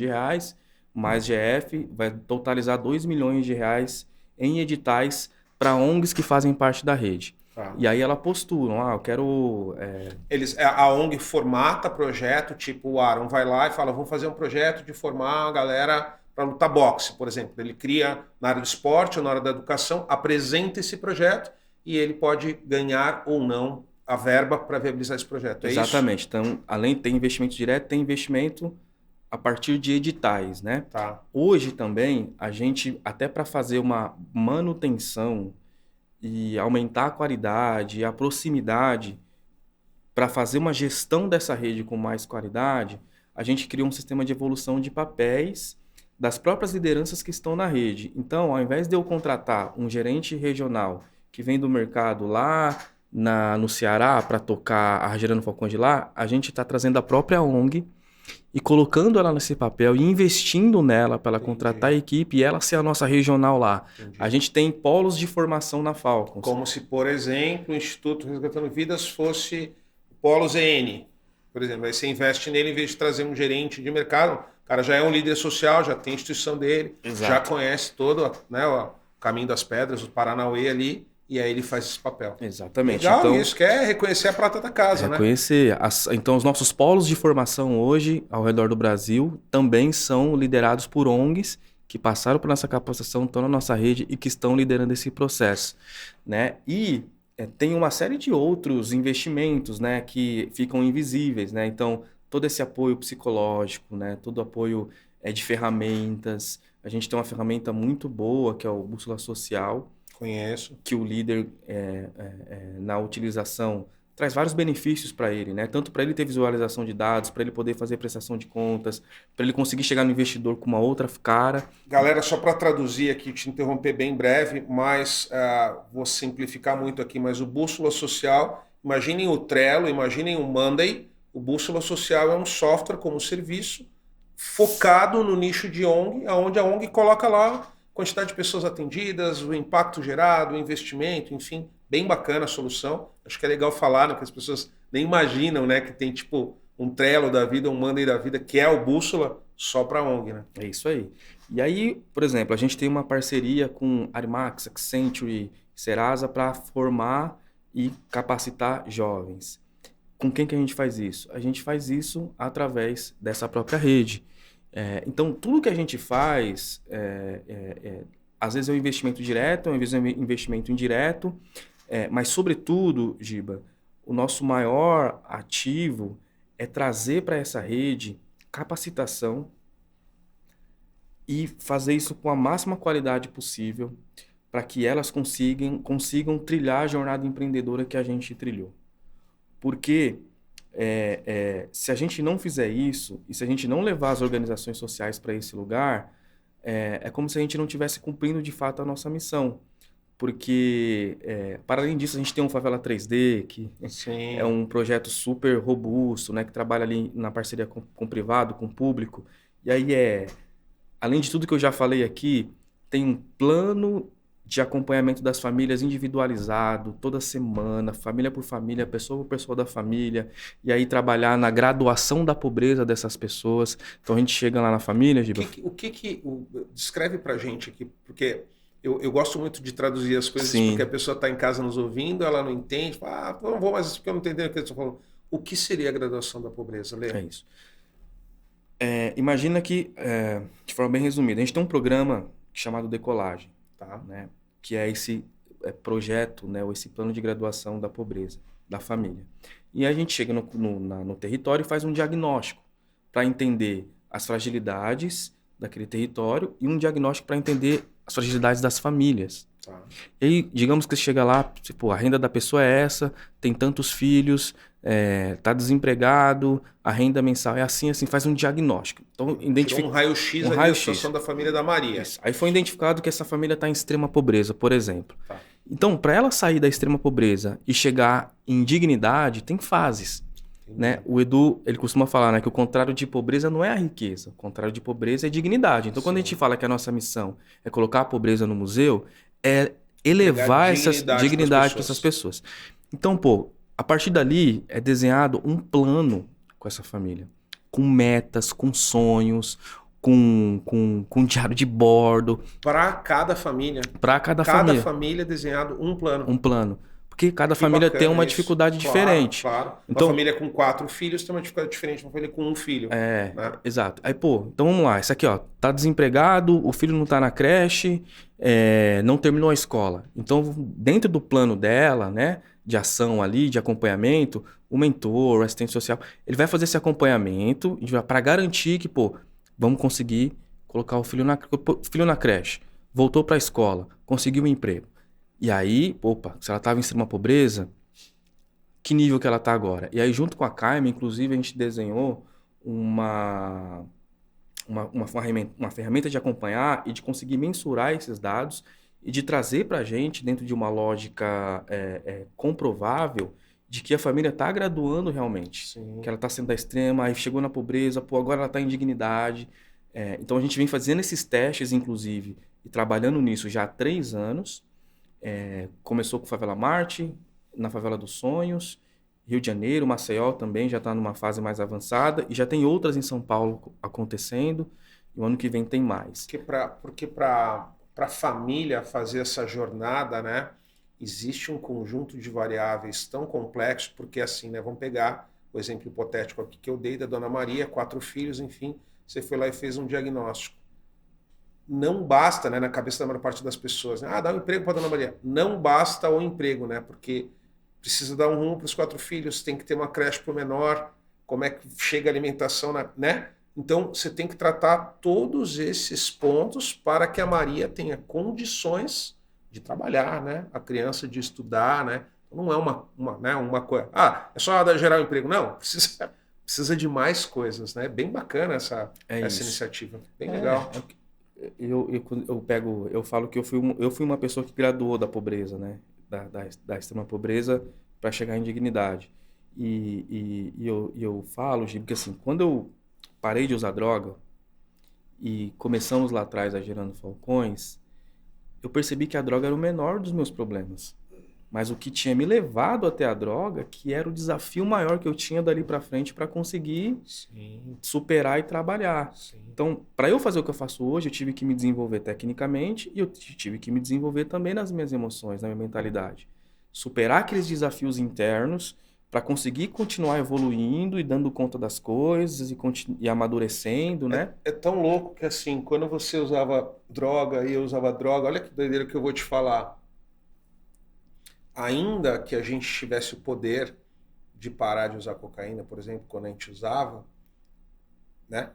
mais GF, vai totalizar R$2 milhões em editais para ONGs que fazem parte da rede. Tá. E aí ela postulam, eu quero... A ONG formata projeto, tipo o Aaron vai lá e fala, vou fazer um projeto de formar a galera para lutar boxe, por exemplo. Ele cria na área do esporte ou na área da educação, apresenta esse projeto e ele pode ganhar ou não a verba para viabilizar esse projeto. É Exatamente. isso? Então, além de ter investimento direto, tem investimento a partir de editais, né? Tá. Hoje também, a gente, até para fazer uma manutenção e aumentar a qualidade e a proximidade, para fazer uma gestão dessa rede com mais qualidade, a gente criou um sistema de evolução de papéis das próprias lideranças que estão na rede. Então, ao invés de eu contratar um gerente regional que vem do mercado lá no Ceará para tocar a Gerando Falcões de lá, a gente está trazendo a própria ONG e colocando ela nesse papel e investindo nela para ela contratar a equipe e ela ser a nossa regional lá. Entendi. A gente tem polos de formação na Falcons. Como se, por exemplo, o Instituto Resgatando Vidas fosse o Polo ZN, por exemplo. Aí você investe nele em vez de trazer um gerente de mercado. O cara já é um líder social, já tem a instituição dele, Exato. já conhece todo, né, o caminho das pedras, o Paranauê ali, e aí ele faz esse papel. Exatamente. Legal, então, isso quer reconhecer a prata da casa, né? Reconhecer. Então, os nossos polos de formação hoje, ao redor do Brasil, também são liderados por ONGs que passaram por nossa capacitação, estão na nossa rede e que estão liderando esse processo, né? E tem uma série de outros investimentos, né, que ficam invisíveis, né? Então, todo esse apoio psicológico, né, todo o apoio de ferramentas. A gente tem uma ferramenta muito boa, que é o Bússola Social. Conheço. Que o líder, na utilização, traz vários benefícios para ele, né? Tanto para ele ter visualização de dados, para ele poder fazer prestação de contas, para ele conseguir chegar no investidor com uma outra cara. Galera, só para traduzir aqui, te interromper bem breve, mas vou simplificar muito aqui, mas o Bússola Social, imaginem o Trello, imaginem o Monday, o Bússola Social é um software como serviço focado no nicho de ONG, onde a ONG coloca lá quantidade de pessoas atendidas, o impacto gerado, o investimento, enfim, bem bacana a solução. Acho que é legal falar, né, que as pessoas nem imaginam, né, que tem tipo um Trello da vida, um Monday da vida, que é o Bússola só para ONG, né? É isso aí. E aí, por exemplo, a gente tem uma parceria com Arimax, Accenture, Serasa para formar e capacitar jovens. Com quem que a gente faz isso? A gente faz isso através dessa própria rede. Então, tudo que a gente faz, às vezes é um investimento direto, às vezes é um investimento indireto, mas, sobretudo, Giba, o nosso maior ativo é trazer para essa rede capacitação e fazer isso com a máxima qualidade possível para que elas consigam trilhar a jornada empreendedora que a gente trilhou. Porque se a gente não fizer isso, e se a gente não levar as organizações sociais para esse lugar, é como se a gente não estivesse cumprindo de fato a nossa missão. porque, para além disso, a gente tem um Favela 3D, que Sim. é um projeto super robusto, né? Que trabalha ali na parceria com o privado, com o público. E aí além de tudo que eu já falei aqui, tem um plano de acompanhamento das famílias individualizado, toda semana, família por família, pessoa por pessoa da família, e aí trabalhar na graduação da pobreza dessas pessoas. Então a gente chega lá na família, Giba. Descreve pra gente aqui, porque eu gosto muito de traduzir as coisas, Sim. porque a pessoa está em casa nos ouvindo, ela não entende, fala, não vou mais porque eu não estou entendendo o que eles estão falando. O que seria a graduação da pobreza, Lê? É isso. Imagina que, de forma bem resumida, a gente tem um programa chamado Decolagem, Tá. né? Que é esse projeto, né? Ou esse plano de graduação da pobreza da família. E a gente chega no território e faz um diagnóstico para entender as fragilidades daquele território e um diagnóstico para entender as fragilidades das famílias. Tá. E aí, digamos que você chega lá, tipo, a renda da pessoa é essa, tem tantos filhos, tá desempregado, a renda mensal é assim, faz um diagnóstico. Então, Tirou um raio-x ali da situação da família da Maria. Isso. Aí foi identificado que essa família está em extrema pobreza, por exemplo. Tá. Então, para ela sair da extrema pobreza e chegar em dignidade, tem fases. Né? O Edu, ele costuma falar, né, que o contrário de pobreza não é a riqueza, o contrário de pobreza é dignidade. Então, quando a gente fala que a nossa missão é colocar a pobreza no museu, é elevar essa dignidade para essas pessoas. Então, pô, a partir dali é desenhado um plano com essa família, com metas, com sonhos, com diário de bordo. Para cada família. Para cada família. Cada família é desenhado um plano. Um plano. Porque cada família tem uma dificuldade diferente. Claro. Então, uma família com 4 filhos tem uma dificuldade diferente de uma família com 1 filho. Né? Exato. Aí, pô, então vamos lá. Esse aqui, ó, tá desempregado, o filho não tá na creche, não terminou a escola. Então, dentro do plano dela, né, de ação ali, de acompanhamento, o mentor, o assistente social, ele vai fazer esse acompanhamento para garantir que, pô, vamos conseguir colocar o filho na creche. Voltou para a escola, conseguiu um emprego. E aí, opa, se ela estava em extrema pobreza, que nível que ela está agora? E aí, junto com a Carmen, inclusive, a gente desenhou uma ferramenta de acompanhar e de conseguir mensurar esses dados e de trazer para a gente, dentro de uma lógica comprovável, de que a família está graduando realmente. Sim. Que ela está sendo da extrema, aí chegou na pobreza, pô, agora ela está em dignidade. Então, a gente vem fazendo esses testes, inclusive, e trabalhando nisso já há 3 anos. Começou com Favela Marte, na Favela dos Sonhos, Rio de Janeiro, Maceió também já está numa fase mais avançada e já tem outras em São Paulo acontecendo e o ano que vem tem mais. Porque para a família fazer essa jornada, né, existe um conjunto de variáveis tão complexo, porque assim, né, vamos pegar o exemplo hipotético aqui que eu dei da Dona Maria, 4 filhos, enfim, você foi lá e fez um diagnóstico. Não basta, né, na cabeça da maior parte das pessoas, né? Dá um emprego para Dona Maria. Não basta o emprego, né? Porque precisa dar um rumo para os 4 filhos, tem que ter uma creche para o menor, como é que chega a alimentação, né? Então, você tem que tratar todos esses pontos para que a Maria tenha condições de trabalhar, né? A criança de estudar, né? Não é uma coisa... é só gerar um emprego. Não, precisa de mais coisas, né? Bem bacana essa iniciativa. Bem legal. Eu falo que eu fui uma pessoa que graduou da pobreza, né? Da extrema pobreza para chegar em dignidade. E eu falo, Giba, que assim, quando eu parei de usar droga e começamos lá atrás a Gerando Falcões, eu percebi que a droga era o menor dos meus problemas. Mas o que tinha me levado até a droga, que era o desafio maior que eu tinha dali para frente para conseguir superar e trabalhar. Sim. Então, para eu fazer o que eu faço hoje, eu tive que me desenvolver tecnicamente e eu tive que me desenvolver também nas minhas emoções, na minha mentalidade. Superar aqueles desafios internos para conseguir continuar evoluindo e dando conta das coisas e amadurecendo, né? É tão louco que assim, quando você usava droga e eu usava droga, olha que doideira que eu vou te falar. Ainda que a gente tivesse o poder de parar de usar cocaína, por exemplo, quando a gente usava, né?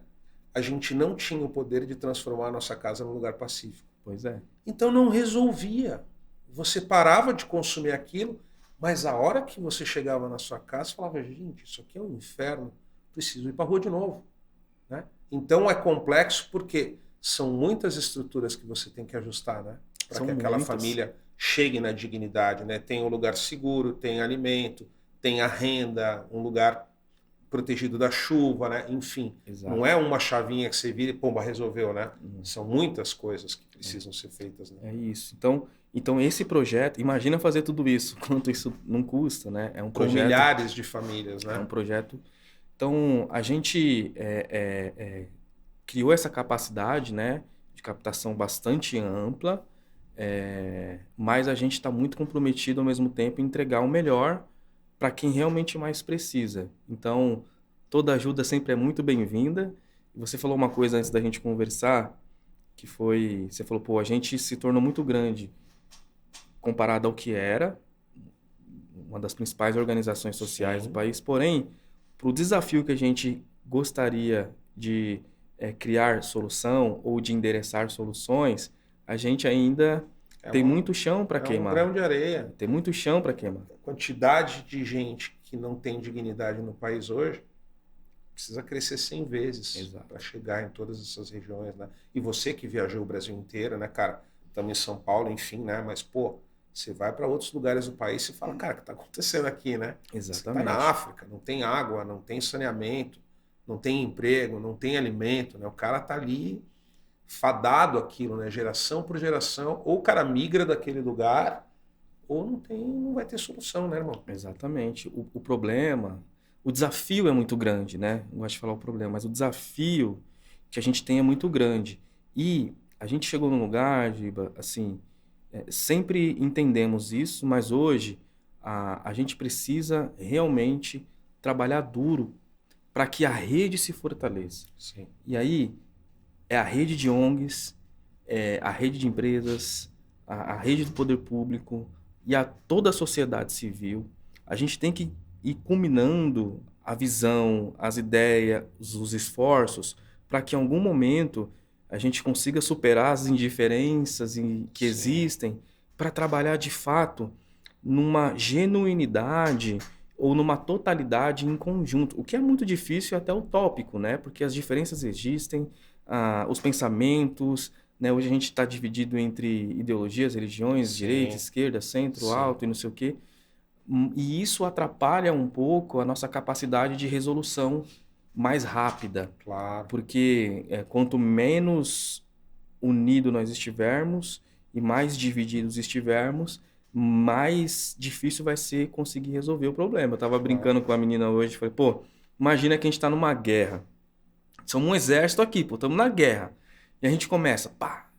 A gente não tinha o poder de transformar a nossa casa num lugar pacífico. Pois é. Então não resolvia. Você parava de consumir aquilo, mas a hora que você chegava na sua casa, você falava, gente, isso aqui é um inferno, preciso ir para a rua de novo. Né? Então é complexo porque são muitas estruturas que você tem que ajustar, né? Para que aquela família chegue na dignidade, né? Tem um lugar seguro, tem alimento, tem a renda, um lugar protegido da chuva, né? Enfim, Exato. não é uma chavinha que você vira e pomba, resolveu, né? São muitas coisas que precisam ser feitas, né? É isso. Então esse projeto, imagina fazer tudo isso, quanto isso não custa, né? É um Com projeto, milhares de famílias, né? é um projeto. Então a gente criou essa capacidade, né, de captação bastante ampla, mas a gente está muito comprometido ao mesmo tempo em entregar o melhor para quem realmente mais precisa. Então toda ajuda sempre é muito bem-vinda. Você falou uma coisa antes da gente conversar, que foi, você falou, pô, a gente se tornou muito grande comparado ao que era, uma das principais organizações sociais do país, porém, para o desafio que a gente gostaria de criar solução ou de endereçar soluções, a gente ainda tem muito chão para queimar. É um grão de areia. Tem muito chão para queimar. A quantidade de gente que não tem dignidade no país hoje precisa crescer 100 vezes para chegar em todas essas regiões, né? E você que viajou o Brasil inteiro, né, cara? Estamos em São Paulo, enfim, né? Mas, pô, você vai para outros lugares do país e fala, cara, o que está acontecendo aqui, né? Exatamente. Você está na África, não tem água, não tem saneamento, não tem emprego, não tem alimento, né? O cara está ali fadado aquilo, né? Geração por geração, ou o cara migra daquele lugar, ou não vai ter solução, né, irmão? Exatamente. O problema, o desafio é muito grande, né? Não gosto de falar o problema, mas o desafio que a gente tem é muito grande. E a gente chegou num lugar, Giba, assim, sempre entendemos isso, mas hoje a gente precisa realmente trabalhar duro para que a rede se fortaleça. Sim. E aí é a rede de ONGs, a rede de empresas, a rede do poder público e toda a sociedade civil. A gente tem que ir culminando a visão, as ideias, os esforços, para que em algum momento a gente consiga superar as indiferenças que existem para trabalhar de fato numa genuinidade ou numa totalidade em conjunto, o que é muito difícil e até utópico, né? Porque as diferenças existem, os pensamentos, né? Hoje a gente está dividido entre ideologias, religiões, direita, esquerda, centro, alto e não sei o quê. E isso atrapalha um pouco a nossa capacidade de resolução mais rápida. Claro. Porque quanto menos unido nós estivermos e mais divididos estivermos, mais difícil vai ser conseguir resolver o problema. Eu estava brincando com a menina hoje, falei, pô, imagina que a gente está numa guerra. Somos um exército aqui, pô, estamos na guerra. E a gente começa, pá,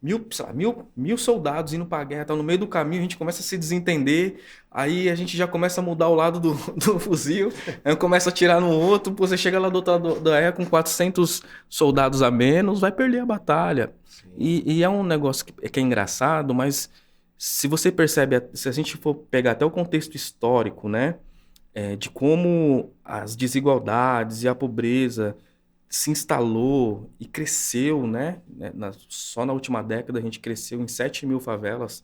mil soldados indo pra guerra, tá no meio do caminho, a gente começa a se desentender, aí a gente já começa a mudar o lado do fuzil, aí começa a atirar no outro, você chega lá do outro lado da guerra com 400 soldados a menos, vai perder a batalha. E é um negócio que é engraçado, mas se você percebe, se a gente for pegar até o contexto histórico, né, de como as desigualdades e a pobreza se instalou e cresceu, né? Só na última década a gente cresceu em 7 mil favelas,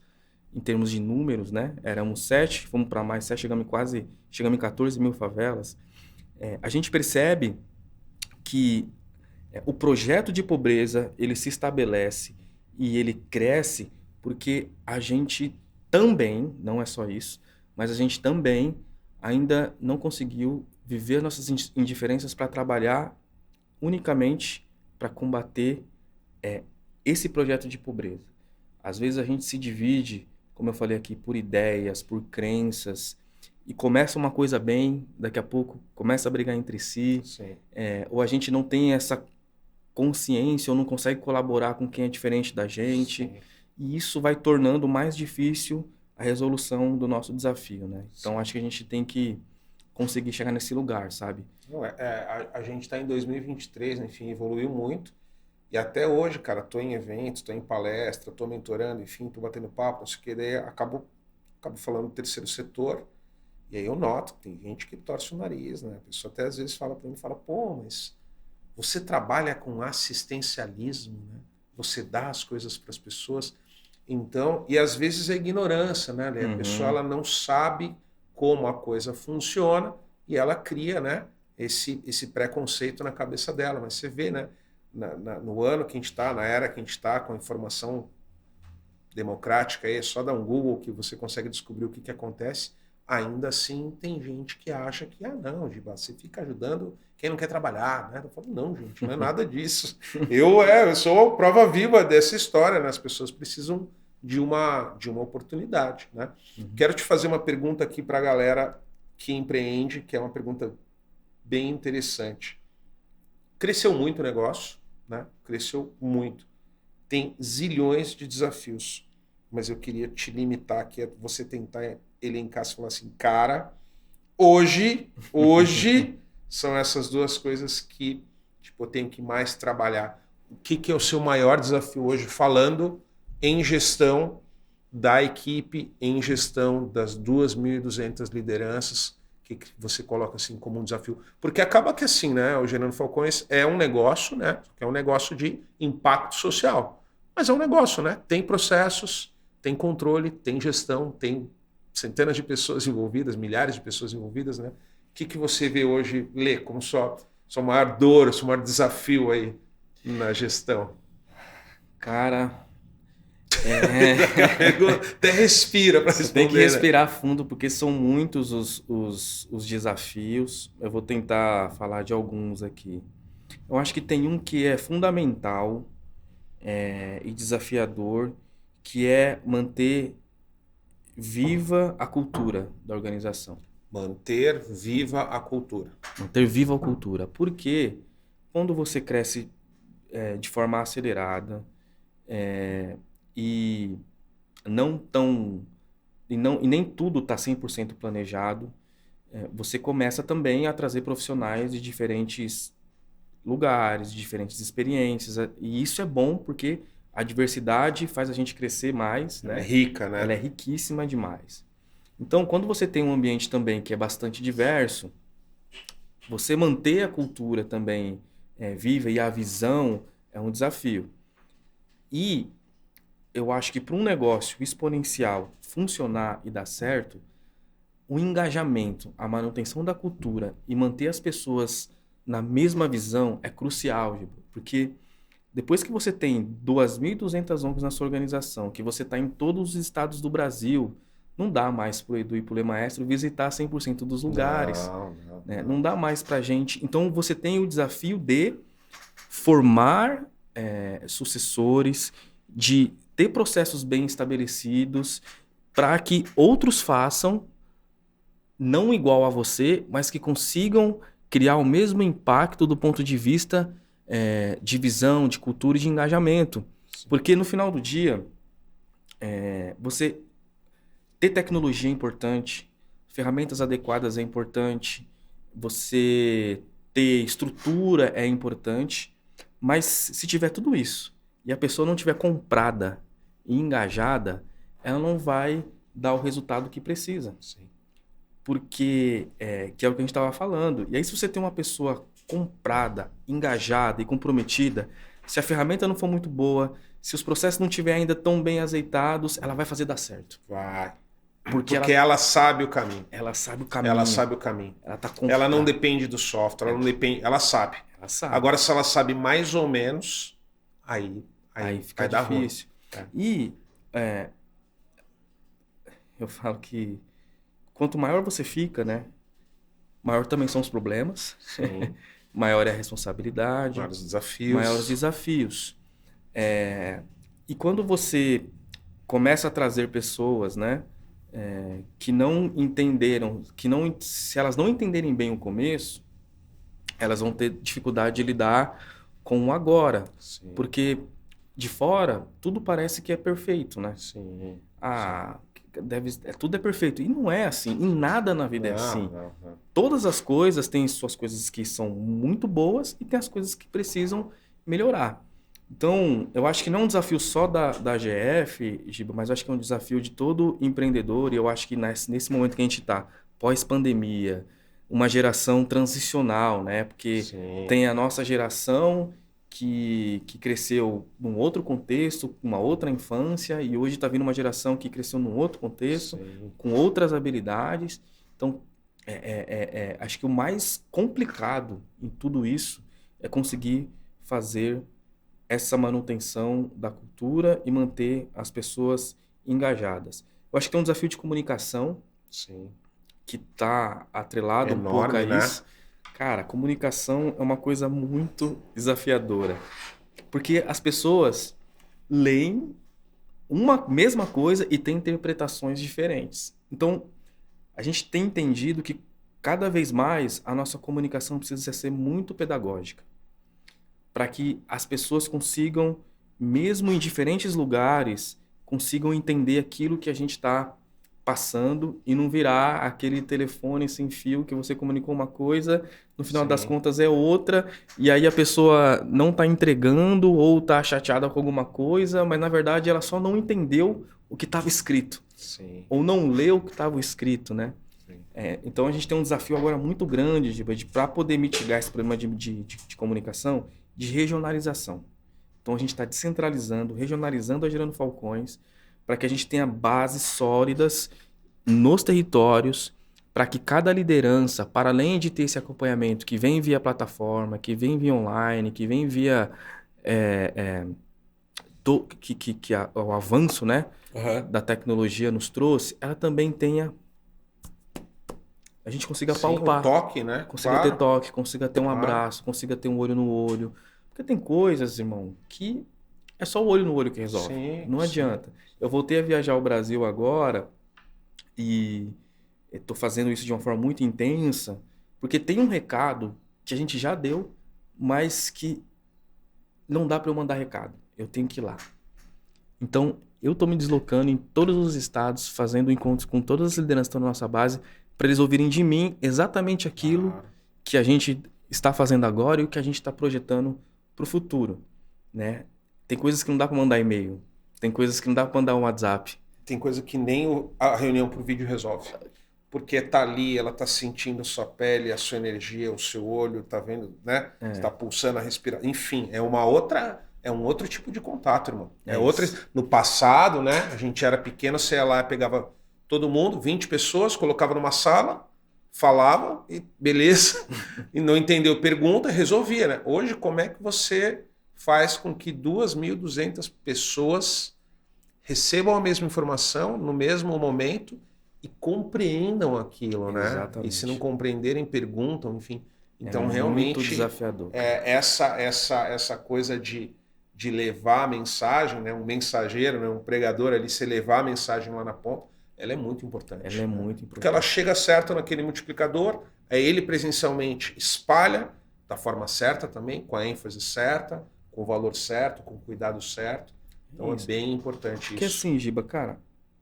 em termos de números, né? Éramos 7, fomos para mais 7, chegamos em 14 mil favelas. A gente percebe que o projeto de pobreza, ele se estabelece e ele cresce porque a gente também, não é só isso, mas a gente também ainda não conseguiu viver nossas indiferenças para trabalhar unicamente para combater esse projeto de pobreza. Às vezes a gente se divide, como eu falei aqui, por ideias, por crenças, e começa uma coisa bem, daqui a pouco começa a brigar entre si, ou a gente não tem essa consciência, ou não consegue colaborar com quem é diferente da gente, e isso vai tornando mais difícil a resolução do nosso desafio, né? Então acho que a gente tem que conseguir chegar nesse lugar, sabe? A gente está em 2023, enfim, evoluiu muito. E até hoje, cara, tô em eventos, tô em palestra, tô mentorando, enfim, tô batendo papo, não sei o que, daí acabo falando do terceiro setor. E aí eu noto que tem gente que torce o nariz, né? A pessoa até às vezes fala para mim, pô, mas você trabalha com assistencialismo, né? Você dá as coisas para as pessoas. Então, e às vezes é ignorância, né? A pessoa ela não sabe como a coisa funciona e ela cria, né, esse preconceito na cabeça dela. Mas você vê, né, no ano que a gente está, na era que a gente está, com a informação democrática, é só dar um Google que você consegue descobrir o que acontece. Ainda assim, tem gente que acha que, não, Giba, você fica ajudando quem não quer trabalhar, né? Eu falo, não, gente, não é nada disso. Eu sou prova viva dessa história, né? As pessoas precisam de uma oportunidade, né? Quero te fazer uma pergunta aqui para a galera que empreende, que é uma pergunta bem interessante. Cresceu muito o negócio, né? Cresceu muito. Tem zilhões de desafios, mas eu queria te limitar aqui a você tentar elencar e falar assim, cara, hoje são essas duas coisas que eu tenho que mais trabalhar. O que é o seu maior desafio hoje, falando em gestão da equipe, em gestão das 2.200 lideranças, que você coloca assim como um desafio? Porque acaba que assim, né? O Gerando Falcões é um negócio, né? É um negócio de impacto social. Mas é um negócio, né? Tem processos, tem controle, tem gestão, tem centenas de pessoas envolvidas, milhares de pessoas envolvidas, né? O que você vê hoje, Lê, como sua maior dor, seu maior desafio aí na gestão? Cara, até respira para responder. Tem que respirar fundo, porque são muitos os desafios. Eu vou tentar falar de alguns aqui. Eu acho que tem um que é fundamental e desafiador, que é manter viva a cultura da organização. Manter viva a cultura. Manter viva a cultura. Porque quando você cresce de forma acelerada e nem tudo está 100% planejado, você começa também a trazer profissionais de diferentes lugares, de diferentes experiências. E isso é bom porque a diversidade faz a gente crescer mais, né? É rica, né? Ela é riquíssima demais. Então, quando você tem um ambiente também que é bastante diverso, você manter a cultura também viva e a visão é um desafio. E eu acho que para um negócio exponencial funcionar e dar certo, o engajamento, a manutenção da cultura e manter as pessoas na mesma visão é crucial, porque depois que você tem 2.200 ONGs na sua organização, que você está em todos os estados do Brasil, não dá mais para o Edu e para o Lê Maestro visitar 100% dos lugares. Não dá mais para a gente. Então, você tem o desafio de formar sucessores, de ter processos bem estabelecidos para que outros façam, não igual a você, mas que consigam criar o mesmo impacto do ponto de vista de visão, de cultura e de engajamento. Sim. Porque no final do dia, você ter tecnologia é importante, ferramentas adequadas é importante, você ter estrutura é importante, mas se tiver tudo isso e a pessoa não tiver comprada e engajada, ela não vai dar o resultado que precisa. Sim. Porque que é o que a gente estava falando. E aí, se você tem uma pessoa comprada, engajada e comprometida, se a ferramenta não for muito boa, se os processos não estiverem ainda tão bem azeitados, ela vai fazer dar certo. Vai. Porque ela sabe o caminho. Ela sabe o caminho. Ela sabe o caminho. Ela não depende do software, ela não depende, ela sabe. Ela sabe. Agora, se ela sabe mais ou menos, aí fica difícil. E eu falo que quanto maior você fica, né, maior também são os problemas. Sim. Maior é a responsabilidade. Maiores desafios. E quando você começa a trazer pessoas, né, que não entenderam, se elas não entenderem bem o começo, elas vão ter dificuldade de lidar com o agora. Sim. Porque de fora, tudo parece que é perfeito, né? Sim. Tudo é perfeito. E não é assim. E nada na vida é assim. Não. Todas as coisas têm suas coisas que são muito boas e tem as coisas que precisam melhorar. Então, eu acho que não é um desafio só da GF, Giba, mas eu acho que é um desafio de todo empreendedor. E eu acho que nesse momento que a gente está, pós-pandemia, uma geração transicional, né? Porque Sim. tem a nossa geração que cresceu num outro contexto, uma outra infância, e hoje está vindo uma geração que cresceu num outro contexto, Sim. com outras habilidades. Então, acho que o mais complicado em tudo isso é conseguir fazer essa manutenção da cultura e manter as pessoas engajadas. Eu acho que tem um desafio de comunicação Sim. que está atrelado um pouco Enorme, a né? isso. Cara, comunicação é uma coisa muito desafiadora, porque as pessoas leem uma mesma coisa e têm interpretações diferentes. Então, a gente tem entendido que cada vez mais a nossa comunicação precisa ser muito pedagógica, para que as pessoas consigam, mesmo em diferentes lugares, consigam entender aquilo que a gente está passando e não virar aquele telefone sem fio que você comunicou uma coisa, no final das Sim. contas é outra, e aí a pessoa não está entregando ou está chateada com alguma coisa, mas na verdade ela só não entendeu o que estava escrito, Sim. ou não leu o que estava escrito, né? Sim. Então a gente tem um desafio agora muito grande para poder mitigar esse problema de comunicação, de regionalização. Então a gente está descentralizando, regionalizando a Gerando Falcões, para que a gente tenha bases sólidas nos territórios, para que cada liderança, para além de ter esse acompanhamento que vem via plataforma, que vem via online, que vem via o avanço, né, Uhum. da tecnologia nos trouxe, ela também tenha, a gente consiga Sim, o palpar, toque, né? consiga ter Claro, toque, consiga ter um claro. abraço, consiga ter um olho no olho. Porque tem coisas, irmão, que é só o olho no olho que resolve. Sim, Não sim. adianta. Eu voltei a viajar ao Brasil agora e estou fazendo isso de uma forma muito intensa, porque tem um recado que a gente já deu, mas que não dá para eu mandar recado. Eu tenho que ir lá. Então, eu estou me deslocando em todos os estados, fazendo encontros com todas as lideranças que estão na nossa base, para eles ouvirem de mim exatamente aquilo Claro. que a gente está fazendo agora e o que a gente está projetando para o futuro, né? Tem coisas que não dá para mandar e-mail, tem coisas que não dá para mandar um WhatsApp. Tem coisa que nem a reunião por vídeo resolve. Porque tá ali, ela tá sentindo a sua pele, a sua energia, o seu olho, tá vendo, né? Você tá pulsando a respirar. Enfim, é um outro tipo de contato, irmão. É outra. isso. No passado, né? A gente era pequeno, você ia lá, pegava todo mundo, 20 pessoas, colocava numa sala, falava e beleza. E não entendeu pergunta, resolvia, né? Hoje, como é que você faz com que 2.200 pessoas recebam a mesma informação no mesmo momento e compreendam aquilo, né? Exatamente. E se não compreenderem, perguntam, enfim. Então, muito realmente, desafiador. essa coisa de levar a mensagem, né? Um mensageiro, né? Um pregador ali, você levar a mensagem lá na ponta, ela é muito importante. Ela é muito importante. Porque ela chega certo naquele multiplicador, aí ele presencialmente espalha da forma certa também, com a ênfase certa, com o valor certo, com o cuidado certo. Então Isso. é bem importante Porque isso. assim, Giba, cara,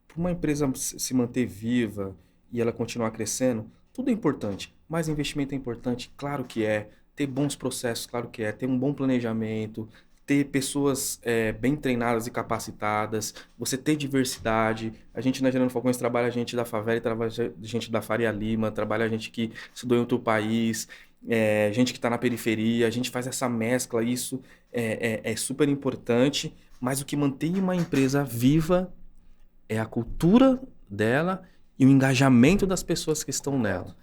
para uma empresa se manter viva e ela continuar crescendo, tudo é importante. Mais investimento é importante, claro que é. Ter bons processos, claro que é. Ter um bom planejamento, ter pessoas bem treinadas e capacitadas, você ter diversidade. A gente na Gerando Falcões trabalha gente da favela, trabalha gente da Faria Lima, trabalha gente que estudou em outro país, gente que está na periferia. A gente faz essa mescla, isso é super importante. Mas o que mantém uma empresa viva é a cultura dela e o engajamento das pessoas que estão nela.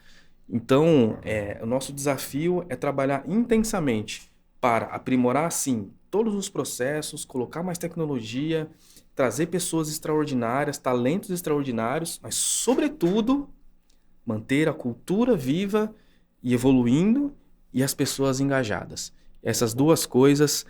Então, o nosso desafio é trabalhar intensamente para aprimorar, sim, todos os processos, colocar mais tecnologia, trazer pessoas extraordinárias, talentos extraordinários, mas, sobretudo, manter a cultura viva e evoluindo e as pessoas engajadas. Essas duas coisas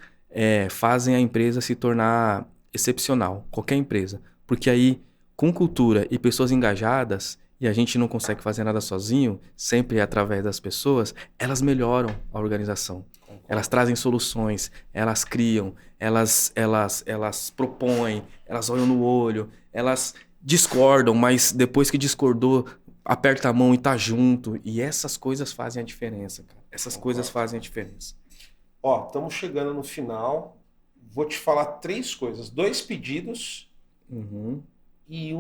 fazem a empresa se tornar excepcional, qualquer empresa. Porque aí, com cultura e pessoas engajadas, e a gente não consegue fazer nada sozinho, sempre é através das pessoas, elas melhoram a organização. Elas trazem soluções, elas criam, elas propõem, elas olham no olho, elas discordam, mas depois que discordou, aperta a mão e tá junto. E essas coisas fazem a diferença, cara. Essas coisas fazem a diferença. Ó, estamos chegando no final. Vou te falar 3 coisas. 2 pedidos e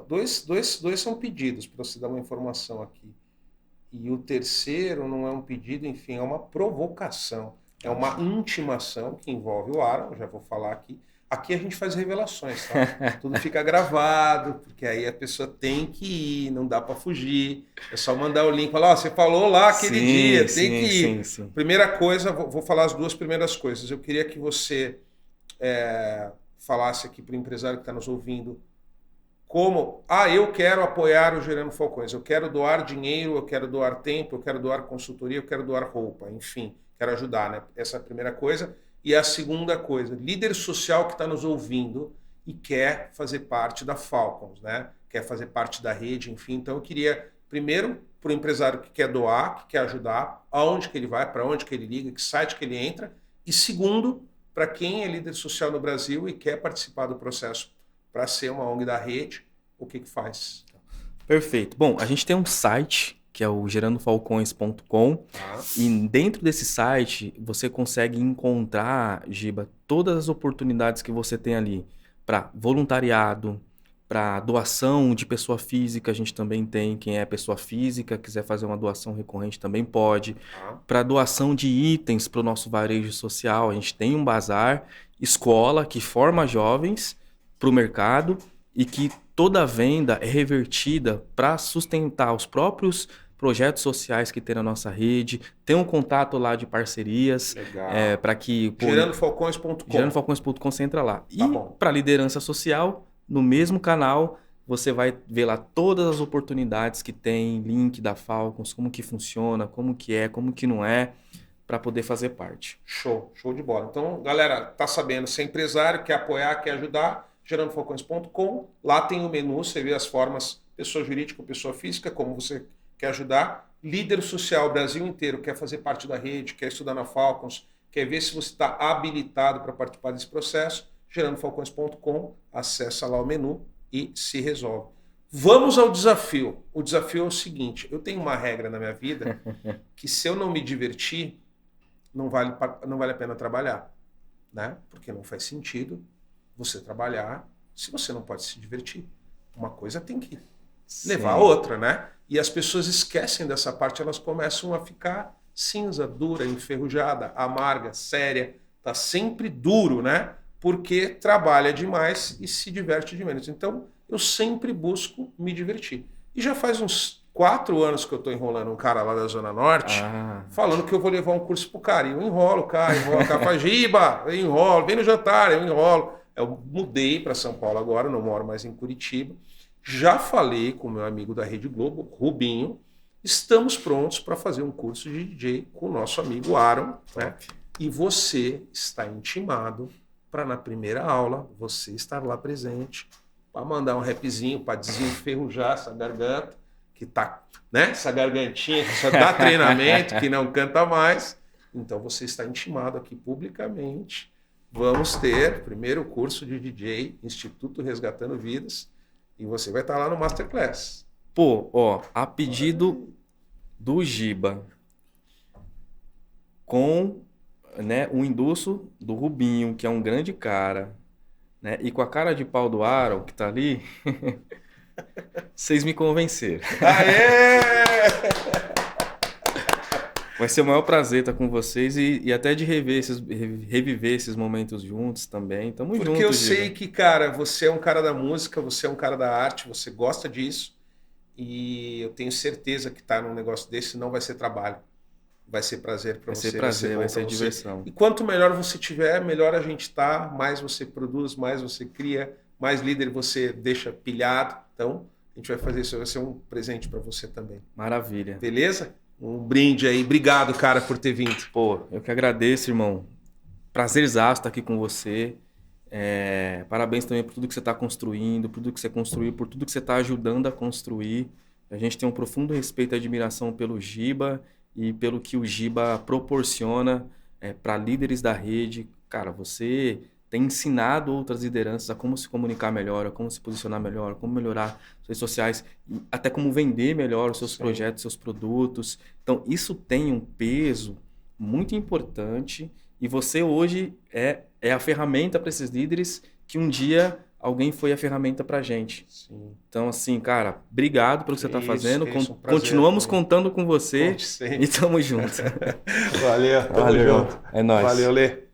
dois são pedidos, para você dar uma informação aqui. E o terceiro não é um pedido, enfim, é uma provocação. É uma intimação que envolve o Aaron, já vou falar aqui. Aqui a gente faz revelações, tá? Tudo fica gravado, porque aí a pessoa tem que ir, não dá para fugir. É só mandar o link, falar, você falou lá aquele dia, tem que ir. Sim. Primeira coisa, vou falar as duas primeiras coisas. Eu queria que você falasse aqui para o empresário que está nos ouvindo como, eu quero apoiar o Gerando Falcões, eu quero doar dinheiro, eu quero doar tempo, eu quero doar consultoria, eu quero doar roupa, enfim, quero ajudar, né? Essa é a primeira coisa. E a segunda coisa, líder social que está nos ouvindo e quer fazer parte da Falcons, né? Quer fazer parte da rede, enfim. Então eu queria, primeiro, para o empresário que quer doar, que quer ajudar, aonde que ele vai, para onde que ele liga, que site que ele entra. E segundo, para quem é líder social no Brasil e quer participar do processo para ser uma ONG da rede, o que faz? Perfeito. Bom, a gente tem um site que é o gerandofalcões.com. E dentro desse site você consegue encontrar, Giba, todas as oportunidades que você tem ali para voluntariado, para doação de pessoa física, a gente também tem. Quem é pessoa física, quiser fazer uma doação recorrente também pode. Para doação de itens para o nosso varejo social, a gente tem um bazar, escola que forma jovens para o mercado e que toda a venda é revertida para sustentar os próprios projetos sociais que tem na nossa rede. Tem um contato lá de parcerias. Para que... gerandofalcões.com. gerandofalcões.com, você entra lá. E para liderança social, no mesmo canal, você vai ver lá todas as oportunidades que tem, link da Falcons, como que funciona, como que é, como que não é, para poder fazer parte. Show de bola. Então, galera, tá sabendo, se é empresário, quer apoiar, quer ajudar, gerandofalcões.com, lá tem o menu, você vê as formas, pessoa jurídica, pessoa física, como você quer ajudar. Líder social, Brasil inteiro, quer fazer parte da rede, quer estudar na Falcons, quer ver se você está habilitado para participar desse processo, gerandofalcões.com, acessa lá o menu e se resolve. Vamos ao desafio. O desafio é o seguinte, eu tenho uma regra na minha vida que se eu não me divertir, não vale a pena trabalhar, né? Porque não faz sentido você trabalhar se você não pode se divertir. Uma coisa tem que levar a outra, né? E as pessoas esquecem dessa parte, elas começam a ficar cinza, dura, enferrujada, amarga, séria, tá sempre duro, né? Porque trabalha demais e se diverte de menos. Então, eu sempre busco me divertir. E já faz uns 4 anos que eu tô enrolando um cara lá da Zona Norte, falando que eu vou levar um curso pro cara. E eu enrolo o cara, fala, Giba, eu enrolo, vem no jantar, eu enrolo. Eu mudei para São Paulo agora, não moro mais em Curitiba. Já falei com o meu amigo da Rede Globo, Rubinho. Estamos prontos para fazer um curso de DJ com o nosso amigo Aaron, né? E você está intimado para na primeira aula você estar lá presente, para mandar um rapzinho, para desenferrujar essa garganta, que tá, né? Essa gargantinha que só dá treinamento, que não canta mais. Então você está intimado aqui publicamente. Vamos ter primeiro curso de DJ, Instituto Resgatando Vidas, e você vai estar lá no Masterclass. A pedido do Giba, com, né, o endosso do Rubinho, que é um grande cara, né, e com a cara de pau do Aaron, que tá ali, vocês me convenceram. Aê! Vai ser o maior prazer estar com vocês e até de reviver esses momentos juntos também. Tamo junto, Porque eu Giba. sei que, cara, você é um cara da música, você é um cara da arte, você gosta disso. E eu tenho certeza que estar num negócio desse não vai ser trabalho. Vai ser prazer para você. Vai ser prazer, vai ser você. diversão. E quanto melhor você tiver, melhor a gente tá, mais você produz, mais você cria, mais líder você deixa pilhado. Então, a gente vai fazer isso, vai ser um presente para você também. Maravilha. Beleza? Um brinde aí. Obrigado, cara, por ter vindo. Eu que agradeço, irmão. Prazerzaço estar aqui com você. Parabéns também por tudo que você está construindo, por tudo que você construiu, por tudo que você está ajudando a construir. A gente tem um profundo respeito e admiração pelo Giba e pelo que o Giba proporciona para líderes da rede. Cara, você tem ensinado outras lideranças a como se comunicar melhor, a como se posicionar melhor, como melhorar as redes sociais, e até como vender melhor os seus projetos, seus produtos. Então, isso tem um peso muito importante e você hoje é a ferramenta para esses líderes que um dia alguém foi a ferramenta para a gente. Sim. Então, assim, cara, obrigado pelo que você está fazendo. Continuamos contando com você e tamo junto. Valeu, tamo junto. É nóis. Valeu, Lê.